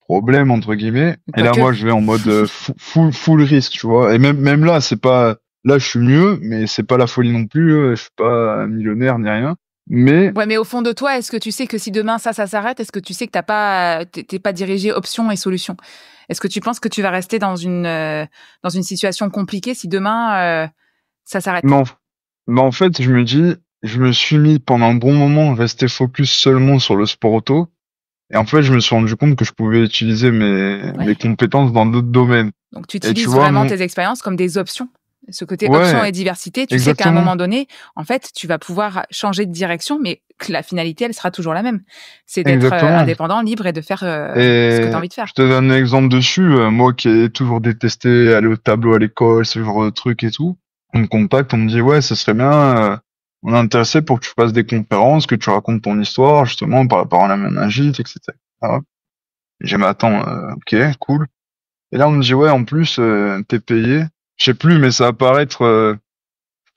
problème, entre guillemets. Et là, Quoique. moi, je vais en mode full risque, tu vois. Et même là, c'est pas, là, je suis mieux, mais c'est pas la folie non plus. Je suis pas millionnaire ni rien. Mais, Ouais, mais au fond de toi, est-ce que tu sais que si demain ça s'arrête, est-ce que tu sais que t'es pas dirigé option et solution? Est-ce que tu penses que tu vas rester dans une situation compliquée si demain ça mais s'arrête? en, mais en fait, je me dis, je me suis mis pendant un bon moment à rester focus seulement sur le sport auto. Et en fait, je me suis rendu compte que je pouvais utiliser mes Ouais. compétences dans d'autres domaines. Donc tu Et tu utilises vois, vraiment tes expériences comme des options. Ce côté option ouais, et diversité, tu sais qu'à un exactement. moment donné, en fait, tu vas pouvoir changer de direction, mais que la finalité, elle sera toujours la même. C'est d'être Exactement. indépendant, libre et de faire ce que tu as Et envie de faire. je te donne un exemple dessus. Moi qui ai toujours détesté aller au tableau à l'école, ce genre de trucs et tout, on me contacte, on me dit ouais, ce serait bien, on est intéressé pour que tu fasses des conférences, que tu racontes ton histoire justement par rapport à la méningite, etc. Ah, j'ai mais attends, ok, cool. Et là on me dit ouais, en plus t'es payé. Je sais plus, mais ça va paraître.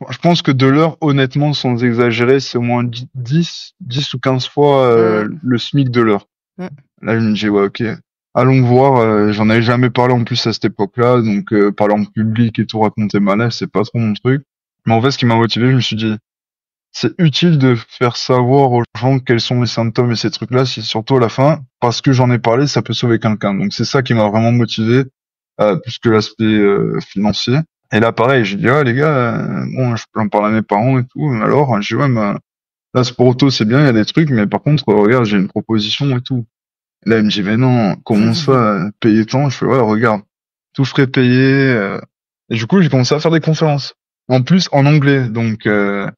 Je pense que de l'heure, honnêtement, sans exagérer, c'est au moins 10 ou 15 fois Mm, le SMIC de l'heure. mm. Là, je me dis, ouais, ok. Allons voir. J'en avais jamais parlé en plus à cette époque-là, donc parler en public et tout, raconter ma life, c'est pas trop mon truc. Mais en fait, ce qui m'a motivé, je me suis dit, c'est utile de faire savoir aux gens quels sont les symptômes et ces trucs-là, si surtout à la fin, parce que j'en ai parlé, ça peut sauver quelqu'un. Donc c'est ça qui m'a vraiment motivé, plus que l'aspect financier. Et là, pareil, j'ai dit, ouais, les gars, bon, je peux en parler à mes parents et tout. Alors, j'ai dit, ouais, mais là, sport auto, c'est bien, il y a des trucs, mais par contre, regarde, j'ai une proposition et tout. Là, il me dit, mais non, comment ça, payer tant? Je fais, ouais, regarde, tout frais payé. Et du coup, j'ai commencé à faire des conférences. En plus, en anglais. Donc, là,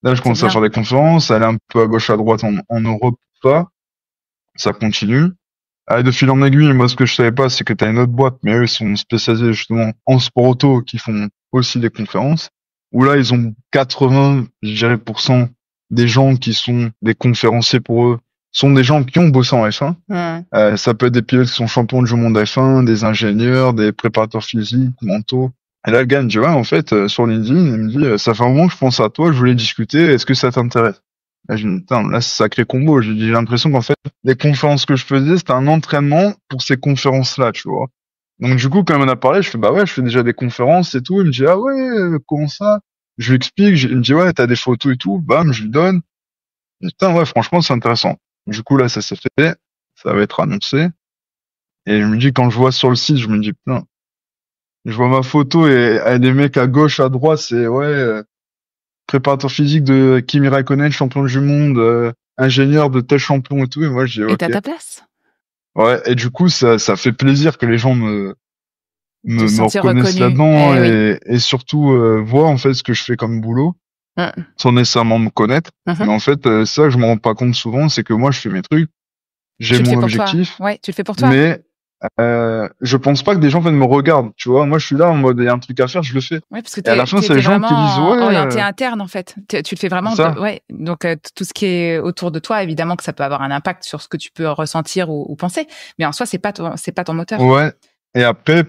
je C'est commence à bien. faire des conférences, aller un peu à gauche, à droite en Europe, ça continue. De fil en aiguille, moi, ce que je savais pas, c'est que t'as une autre boîte, mais eux, ils sont spécialisés justement en sport auto, qui font aussi des conférences, où là, ils ont 80, je dirais, des gens qui sont des conférenciers pour eux, sont des gens qui ont bossé en F1. Mm. Ça peut être des pilotes qui sont champions du monde F1, des ingénieurs, des préparateurs physiques, mentaux. Et là, le gars me dit, ouais, en fait, sur LinkedIn, il me dit, ça fait un moment que je pense à toi, je voulais discuter, est-ce que ça t'intéresse? Là, je me dis, putain, là, c'est sacré combo. J'ai l'impression qu'en fait, les conférences que je faisais, c'était un entraînement pour ces conférences-là, tu vois. Donc, du coup, quand il m'en a parlé, je fais, bah ouais, je fais déjà des conférences et tout. Il me dit, ah ouais, comment ça? Je lui explique, il me dit, ouais, t'as des photos et tout. Bam, je lui donne. Je dis, putain, ouais, franchement, c'est intéressant. Du coup, là, ça s'est fait. Ça va être annoncé. Et je me dis, quand je vois sur le site, je me dis, putain, je vois ma photo et les mecs à gauche, à droite, c'est, ouais, préparateur physique de Kimi Raikkonen, champion du monde, ingénieur de tel champion et tout. Et moi, je dis, Et t'as ok. ta place. Ouais. Et du coup, ça fait plaisir que les gens Te me sentir reconnaissent reconnu. là-dedans Eh oui. et surtout, voient, en fait, ce que je fais comme boulot, Mm. sans nécessairement me connaître. Mhm. Mais en fait, ça, je me rends pas compte souvent, c'est que moi, je fais mes trucs, j'ai Tu le mon fais pour toi. objectif, Ouais, tu le fais pour toi. mais je pense pas que des gens viennent me regardent, tu vois. Moi, je suis là en mode, il y a un truc à faire, je le fais. Ouais, parce que Et à la fin, c'est les t'es gens qui disent, vraiment ouais, orienté interne en fait. Tu le fais c'est vraiment ça. ouais. Donc tout ce qui est autour de toi, évidemment que ça peut avoir un impact sur ce que tu peux ressentir ou penser. Mais en soi, c'est pas ton moteur. Ouais. Et après,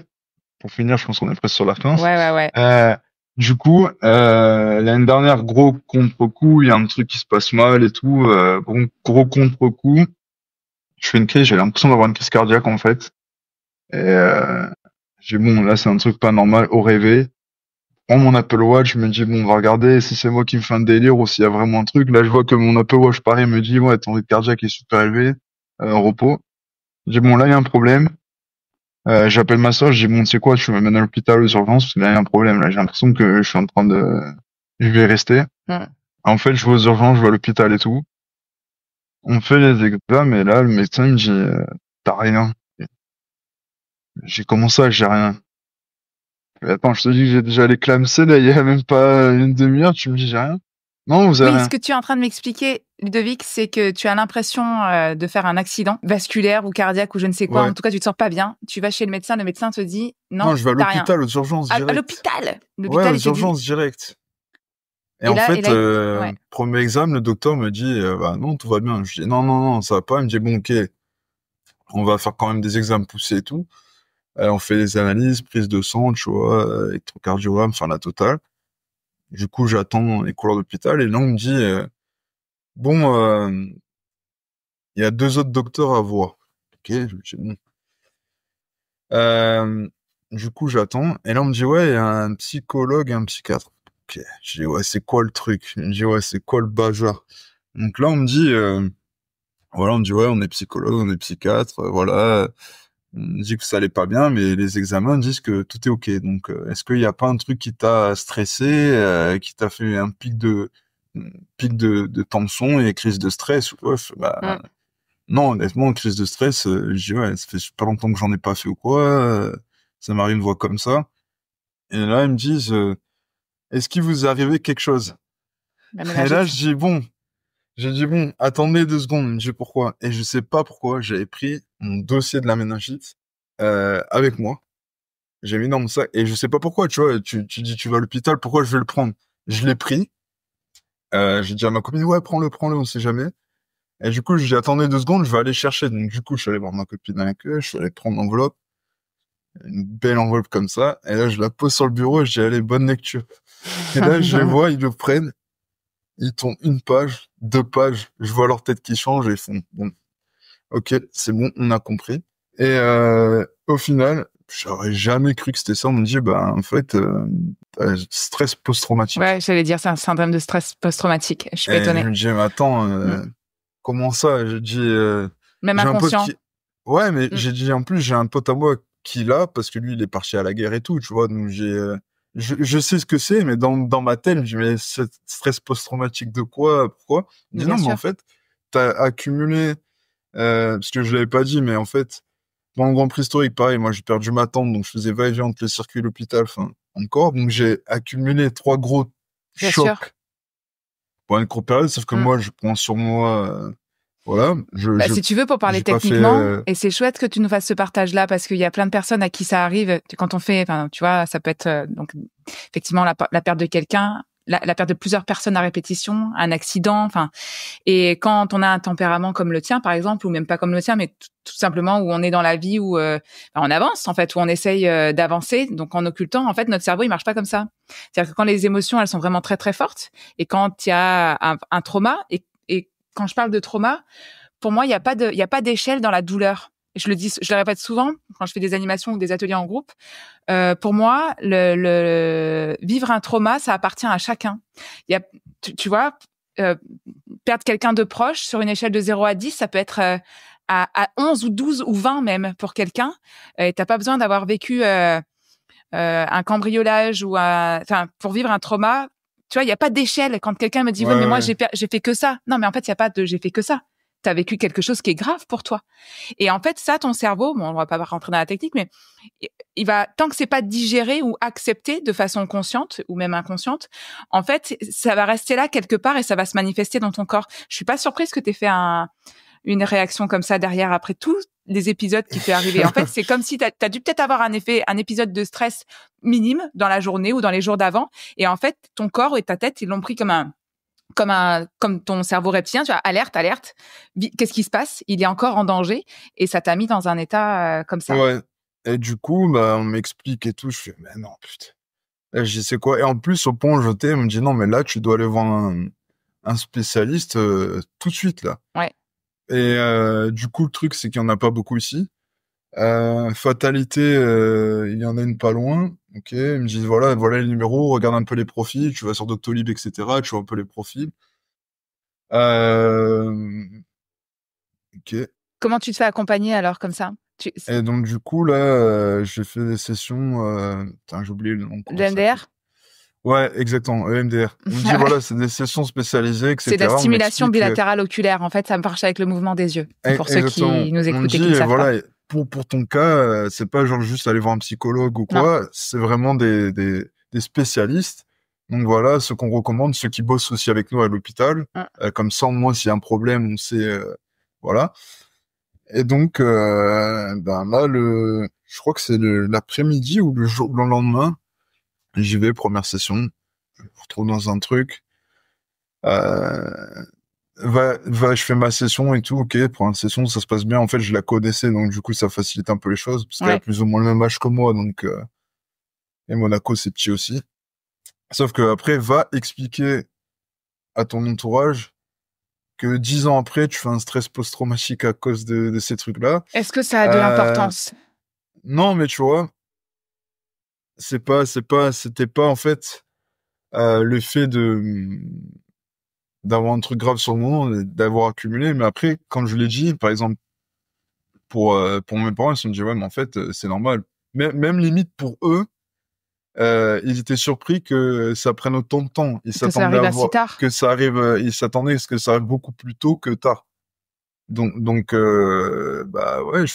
pour finir, je pense qu'on est presque sur la fin. Ouais, ouais, ouais. Du coup, l'année dernière, gros contre-coup, il y a un truc qui se passe mal et tout, gros contre-coup. Je fais une crise, j'ai l'impression d'avoir une crise cardiaque en fait. Et j'ai bon, là c'est un truc pas normal, au réveil. Je prends mon Apple Watch, je me dis bon, on va regarder si c'est moi qui me fais un délire ou s'il y a vraiment un truc. Là, je vois que mon Apple Watch pareil me dit ouais, ton rythme cardiaque est super élevé, repos. Je dis bon, là il y a un problème. J'appelle ma soeur, je dis bon, tu sais quoi, tu me mènes à l'hôpital aux urgences parce que là il y a un problème. Là, j'ai l'impression que je suis en train de, je vais rester. Mm. En fait, je vais aux urgences, je vais à l'hôpital et tout. On fait les examens, et là le médecin il me dit t'as rien. J'ai commencé à j'ai rien. Mais attends, je te dis que j'ai déjà les clamsés, là, il y a même pas une demi-heure, tu me dis j'ai rien? Non, vous avez Oui, ce rien. que tu es en train de m'expliquer, Ludovic, c'est que tu as l'impression de faire un accident vasculaire ou cardiaque ou je ne sais quoi. Ouais. En tout cas, tu te sens pas bien. Tu vas chez le médecin te dit non, Non, je vais à t'as rien. l'hôpital, aux urgences À direct. l'hôpital. Ouais, L'hôpital, aux il te dit. urgences direct. Et Et en là, fait, ouais. premier examen, le docteur me dit, bah non, tout va bien. Je dis, non, non, non, ça va pas. Il me dit, bon, ok, on va faire quand même des examens poussés et tout. On fait des analyses, prise de sang, tu vois, électrocardiogramme, enfin la totale. Du coup, j'attends les couleurs d'hôpital et là, on me dit, bon, il y a 2 autres docteurs à voir. Ok, je me dis, bon. Euh, du coup, j'attends. Et là, on me dit, ouais, il y a un psychologue et un psychiatre. Ok, je dis, ouais, c'est quoi le truc? Il me dit, ouais, c'est quoi le bazar? Donc là, on me dit, voilà, on me dit, ouais, on est psychologue, on est psychiatre, voilà. On me dit que ça allait pas bien, mais les examens disent que tout est ok. Donc, est-ce qu'il n'y a pas un truc qui t'a stressé, qui t'a fait un pic de tension et crise de stress? Ouais, bah, Mm. non, honnêtement, crise de stress, je dis, ouais, ça fait super longtemps que j'en ai pas fait ou quoi, ça m'arrive une voix comme ça. Et là, ils me disent, est-ce qu'il vous est arrivé quelque chose? La Et là, méningite. j'ai dit, bon, attendez 2 secondes, il me dit pourquoi. Et je sais pas pourquoi, j'avais pris mon dossier de la méningite, avec moi. J'ai mis dans mon sac, et je sais pas pourquoi, tu vois, tu dis, tu vas à l'hôpital, pourquoi je vais le prendre? Je l'ai pris, j'ai dit à ma copine, ouais, prends-le, on sait jamais. Et du coup, je dis, attendez 2 secondes, je vais aller chercher. Donc, du coup, je suis allé voir ma copine avec eux, je suis allé prendre l'enveloppe, une belle enveloppe comme ça. Et là, je la pose sur le bureau et je dis, allez, bonne lecture. Et là, je les vois, ils le prennent, ils tournent 1 page, 2 pages, je vois leur tête qui change et ils font, bon, ok, c'est bon, on a compris. Et au final, j'aurais jamais cru que c'était ça. On me dit, bah, en fait, stress post-traumatique. Ouais, j'allais dire, c'est un syndrome de stress post-traumatique. Je suis pas Et je étonnée. me dis, mais attends, Mm. comment ça? Je dis, Même j'ai un pote inconscient. qui... Ouais, mais Mm. j'ai dit, en plus, j'ai un pote à moi qui l'a, parce que lui, il est parti à la guerre et tout, tu vois. Donc, je sais ce que c'est, mais dans ma tête, je me dis, mais stress post-traumatique de quoi? Pourquoi? Il me dit, Bien non, mais sûr. en fait, t'as accumulé, parce que je l'avais pas dit, mais en fait, dans le Grand Prix historique, pareil, moi, j'ai perdu ma tante, donc je faisais va-et-vient entre le circuit et l'hôpital, enfin, encore. Donc, j'ai accumulé 3 gros Bien sûr. chocs pour une courte période, sauf que Mm. moi, je prends sur moi, voilà, Bah, si tu veux, pour parler j'ai pas fait, techniquement, et c'est chouette que tu nous fasses ce partage-là parce qu'il y a plein de personnes à qui ça arrive. Quand on fait, enfin, tu vois, ça peut être donc effectivement la perte de quelqu'un, la perte de plusieurs personnes à répétition, un accident, enfin. Et quand on a un tempérament comme le tien, par exemple, ou même pas comme le tien, mais tout simplement où on est dans la vie où on avance en fait, où on essaye d'avancer, donc en occultant, en fait, notre cerveau il marche pas comme ça. C'est-à-dire que quand les émotions elles sont vraiment très très fortes, et quand il y a un trauma, et quand je parle de trauma, pour moi, il y a pas d'échelle dans la douleur. Je le dis, je le répète souvent quand je fais des animations ou des ateliers en groupe. Pour moi, vivre un trauma, ça appartient à chacun. Il y a, tu vois, euh, perdre quelqu'un de proche sur une échelle de 0 à 10, ça peut être à 11 ou 12 ou 20 même pour quelqu'un. Et t'as pas besoin d'avoir vécu un cambriolage ou enfin pour vivre un trauma. Tu vois, il y a pas d'échelle. Quand quelqu'un me dit oui, mais moi j'ai fait que ça. Non, mais en fait il y a pas de j'ai fait que ça. T'as vécu quelque chose qui est grave pour toi. Et en fait ça, ton cerveau, bon, on va pas rentrer dans la technique, mais il va, tant que c'est pas digéré ou accepté de façon consciente ou même inconsciente, en fait ça va rester là quelque part et ça va se manifester dans ton corps. Je suis pas surprise que t'aies fait une réaction comme ça derrière après tous les épisodes qui t'est arrivé. En fait, c'est comme si t'as dû peut-être avoir un épisode de stress minime dans la journée ou dans les jours d'avant. Et en fait, ton corps et ta tête, ils l'ont pris comme ton cerveau reptilien, tu vois, alerte, alerte. Qu'est-ce qui se passe? Il est encore en danger et ça t'a mis dans un état comme ça. Ouais. Et du coup, bah, on m'explique et tout. Je fais, mais non, putain. Et je dis, c'est quoi? Et en plus, au point où j'étais, on me dit, non, mais là, tu dois aller voir un spécialiste tout de suite, là. Ouais. Et du coup, le truc, c'est qu'il n'y en a pas beaucoup ici. Fatalité, il y en a une pas loin. Ok, ils me disent, voilà les numéros, regarde un peu les profils, tu vas sur Doctolib, etc., tu vois un peu les profils. Ok. Comment tu te fais accompagner alors comme ça? Et donc, du coup, là, j'ai fait des sessions, putain, j'ai oublié le nom. Le MDR? Ouais, exactement, EMDR. On me dit, voilà, c'est des sessions spécialisées, etc. C'est de la stimulation bilatérale oculaire. En fait, ça marche avec le mouvement des yeux. Pour ceux qui nous écoutent et qui ne savent pas. Pour ton cas, c'est pas genre juste aller voir un psychologue ou quoi. C'est vraiment des spécialistes. Donc voilà, ceux qu'on recommande, ceux qui bossent aussi avec nous à l'hôpital. Comme ça, au moins, s'il y a un problème, on sait, voilà. Et donc, ben là, je crois que c'est l'après-midi ou le lendemain, j'y vais, première session. Je me retrouve dans un truc. Je fais ma session et tout, ok, première session, ça se passe bien. En fait, je la connaissais, donc du coup, ça facilite un peu les choses, parce qu'elle a plus ou moins le même âge que moi, donc, et Monaco, c'est petit aussi. Sauf que après, va expliquer à ton entourage que 10 ans après, tu fais un stress post-traumatique à cause de ces trucs-là. Est-ce que ça a de l'importance? Non, mais tu vois, c'était pas, en fait, le fait d'avoir un truc grave sur le moment, d'avoir accumulé. Mais après, quand je l'ai dit, par exemple, pour mes parents, ils se sont dit, ouais, mais en fait, c'est normal. Même limite pour eux, ils étaient surpris que ça prenne autant de temps. Ils s'attendaient à si tard. que ça arrive, ils s'attendaient à ce que ça arrive beaucoup plus tôt que tard. Donc, bah ouais,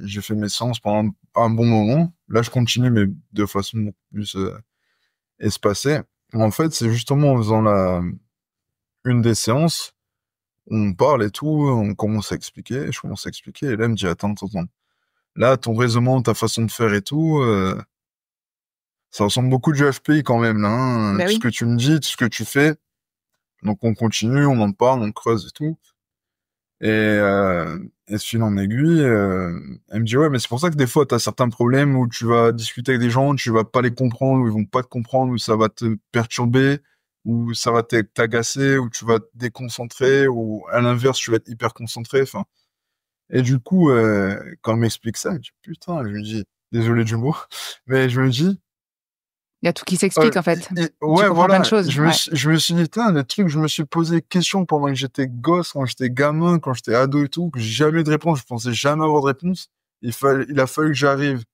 j'ai fait mes séances pendant un bon moment. Là, je continue, mais de façon beaucoup plus espacée. En fait, c'est justement en faisant une des séances, on parle et tout, on commence à expliquer, je commence à expliquer, et là, elle me dit, attends. Là, ton raisonnement, ta façon de faire et tout, ça ressemble beaucoup du FPI quand même, là, hein. Tout ce que tu me dis, tout ce que tu fais. Donc, on continue, on en parle, on creuse et tout. Et ce fil en aiguille, elle me dit, ouais, mais c'est pour ça que des fois, t'as certains problèmes où tu vas discuter avec des gens, tu vas pas les comprendre, ou ils vont pas te comprendre, ou ça va te perturber, ou ça va t'agacer, ou tu vas te déconcentrer, ou à l'inverse, tu vas être hyper concentré, enfin. Et du coup, quand elle m'explique ça, je me dis, putain, je me dis, désolé du mot, mais je me dis, il y a tout qui s'explique, en fait. Ouais, voilà. Plein de choses. Je me suis dit, des trucs, je me suis posé des questions pendant que j'étais gosse, quand j'étais gamin, quand j'étais ado et tout, que j'ai jamais eu de réponse. Je pensais jamais avoir de réponse. Il a fallu que j'arrive,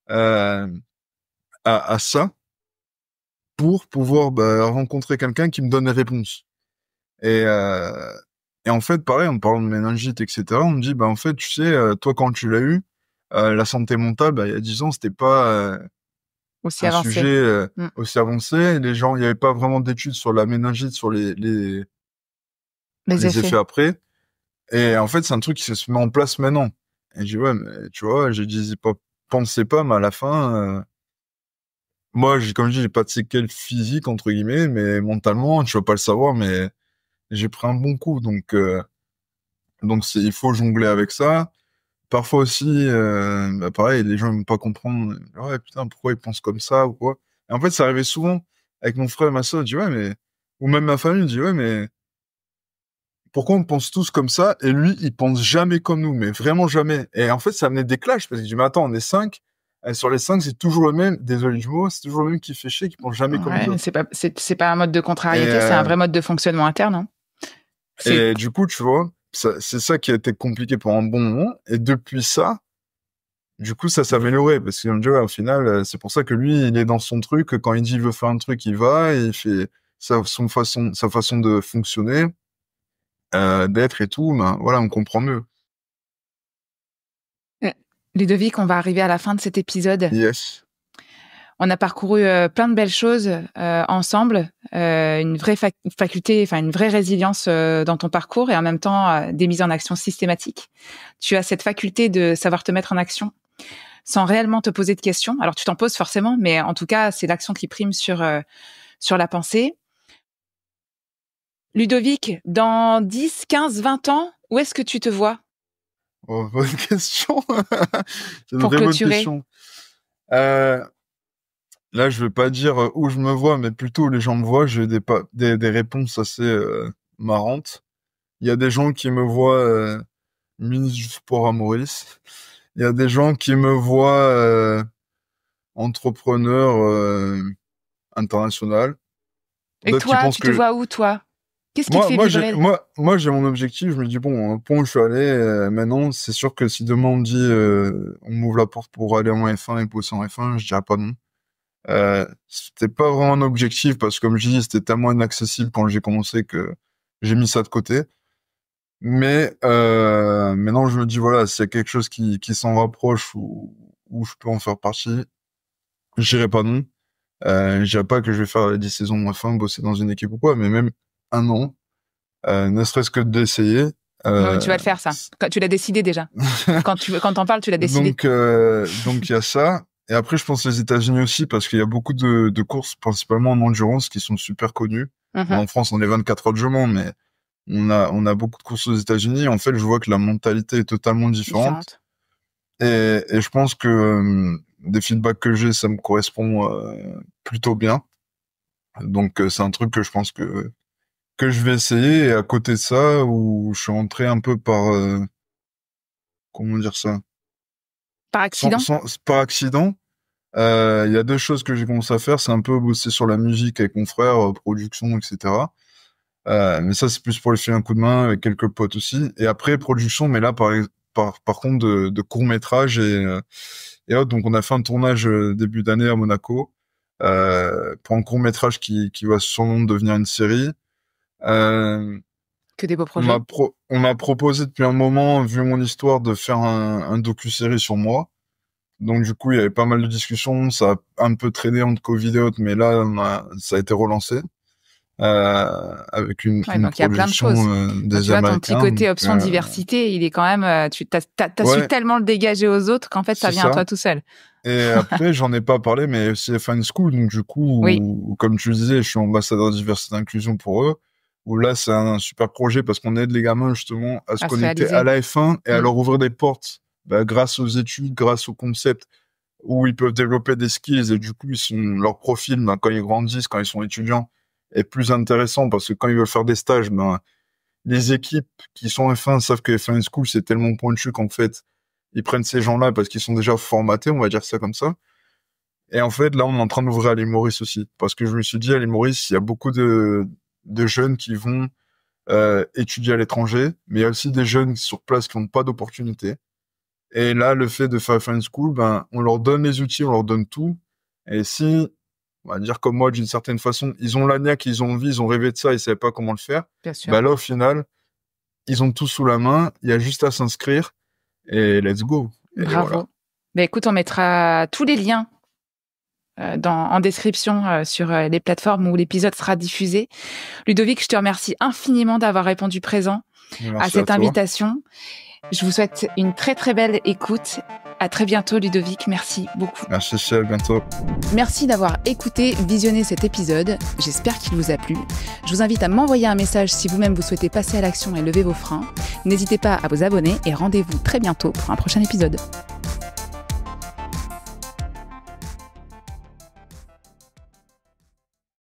à ça pour pouvoir, rencontrer quelqu'un qui me donne des réponses. Et en fait, pareil, en parlant de méningite, etc., on me dit, en fait, tu sais, toi, quand tu l'as eu, la santé mentale, il y a 10 ans, c'était pas, aussi un avancé. sujet aussi avancé. Les gens, il n'y avait pas vraiment d'études sur la méningite, sur les effets après. Et en fait, c'est un truc qui se met en place maintenant. Et je dis, ouais, mais tu vois, j'ai dit, pensez pas, mais à la fin, moi, comme je dis, j'ai pas de séquelles physiques, entre guillemets, mais mentalement, tu vas pas le savoir, mais j'ai pris un bon coup. Donc il faut jongler avec ça. Parfois aussi, pareil, les gens n'aiment pas comprendre. Ouais, putain, pourquoi ils pensent comme ça ou quoi. Et en fait, ça arrivait souvent avec mon frère et ma soeur. Je dis, ouais, mais... Ou même ma famille, je dis, ouais, mais... Pourquoi on pense tous comme ça et lui, il pense jamais comme nous, mais vraiment jamais. Et en fait, ça venait des clashs parce que je dis, mais attends, on est 5. sur les 5, c'est toujours le même. Désolé du mot, c'est toujours le même qui fait chier, qui pense jamais comme les autres. C'est pas un mode de contrariété, c'est un vrai mode de fonctionnement interne. Hein. Et du coup, tu vois, c'est ça qui a été compliqué pour un bon moment. Et depuis ça, du coup, ça s'est amélioré. Parce que ouais, au final, c'est pour ça que lui, il est dans son truc. Quand il dit qu'il veut faire un truc, il va. Et il fait sa façon de fonctionner, d'être et tout. Ben, voilà, on comprend mieux. Ludovic, on va arriver à la fin de cet épisode. Yes. On a parcouru plein de belles choses ensemble, une vraie faculté, enfin une vraie résilience dans ton parcours et en même temps des mises en action systématiques. Tu as cette faculté de savoir te mettre en action sans réellement te poser de questions. Alors tu t'en poses forcément, mais en tout cas c'est l'action qui prime sur la pensée. Ludovic, dans 10, 15, 20 ans, où est-ce que tu te vois ? Oh, bonne question. C'est une Pour vraie bonne clôturer. question. Là, je vais pas dire où je me vois, mais plutôt où les gens me voient. J'ai des réponses assez marrantes. Il y a des gens qui me voient ministre du sport à Maurice. Il y a des gens qui me voient entrepreneur international. Et D'autres toi, qui pensent tu te vois où, toi ? Qu'est-ce qui te fait vibrer ? Moi, j'ai mon objectif. Je me dis, bon, au point où je suis allé, maintenant, c'est sûr que si demain on me dit, on m'ouvre la porte pour aller en F1 et bosser en F1, je dirais pas non. C'était pas vraiment un objectif parce que, comme je dis, c'était tellement inaccessible quand j'ai commencé que j'ai mis ça de côté. Mais maintenant, je me dis, voilà, s'il y a quelque chose qui s'en rapproche ou je peux en faire partie, je dirais pas non. Je dirais pas que je vais faire 10 saisons en F1, bosser dans une équipe ou quoi, mais même un an, ne serait-ce que d'essayer. Non, tu vas le faire, ça. Tu l'as décidé déjà. Quand t'en parles, tu l'as décidé. Donc il y a ça. Et après, je pense les États-Unis aussi, parce qu'il y a beaucoup de courses, principalement en endurance, qui sont super connues. En France, on est 24 heures de Le Mans, mais on a beaucoup de courses aux États-Unis. En fait, je vois que la mentalité est totalement différente. Et je pense que des feedbacks que j'ai, ça me correspond plutôt bien. Donc c'est un truc que je pense que je vais essayer. Et à côté de ça, où je suis entré un peu par comment dire ça, par accident. Par accident. Il y a deux choses que j'ai commencé à faire, c'est un peu bosser sur la musique avec mon frère, production, etc. Mais ça, c'est plus pour lui filer un coup de main avec quelques potes aussi. Et après, production, mais là, par contre, de court-métrage et autres. Donc, on a fait un tournage début d'année à Monaco, pour un court-métrage qui va sûrement devenir une série. Que des beaux projets. On m'a proposé depuis un moment, vu mon histoire, de faire un docu-série sur moi. Donc du coup, il y avait pas mal de discussions, ça a un peu traîné entre Covid et autres, mais là, ça a été relancé avec une donc il y a plein de choses. Des tu vois, Américains. Ton petit côté option diversité, il est quand même... Tu t'as su tellement le dégager aux autres qu'en fait, ça vient à toi tout seul. Et après, j'en ai pas parlé, mais c'est F1 School, donc du coup, comme tu le disais, je suis ambassadeur de diversité et d'inclusion pour eux, où là, c'est un super projet parce qu'on aide les gamins justement à se connecter à la F1 et à leur ouvrir des portes. Grâce aux études, grâce au concept, où ils peuvent développer des skills et du coup, leur profil, quand ils grandissent, quand ils sont étudiants, est plus intéressant parce que quand ils veulent faire des stages, les équipes qui sont F1 savent que F1 School, c'est tellement pointu qu'en fait, ils prennent ces gens-là parce qu'ils sont déjà formatés, on va dire ça comme ça. Et en fait, là, on est en train d'ouvrir à l'île Maurice aussi. Parce que je me suis dit, à l'île Maurice, il y a beaucoup de jeunes qui vont étudier à l'étranger, mais il y a aussi des jeunes sur place qui n'ont pas d'opportunité. Et là, le fait de faire F1 School, on leur donne les outils, on leur donne tout. Et si, on va dire comme moi, d'une certaine façon, ils ont la niaque, ils ont envie, ils ont rêvé de ça, ils savaient pas comment le faire. Bien sûr. Là, au final, ils ont tout sous la main. Il y a juste à s'inscrire et let's go. Et bravo. Voilà. Écoute, on mettra tous les liens en description sur les plateformes où l'épisode sera diffusé. Ludovic, je te remercie infiniment d'avoir répondu présent à cette invitation. Je vous souhaite une très très belle écoute. À très bientôt Ludovic, merci beaucoup. Merci, à bientôt. Merci d'avoir écouté, visionné cet épisode. J'espère qu'il vous a plu. Je vous invite à m'envoyer un message si vous-même vous souhaitez passer à l'action et lever vos freins. N'hésitez pas à vous abonner et rendez-vous très bientôt pour un prochain épisode.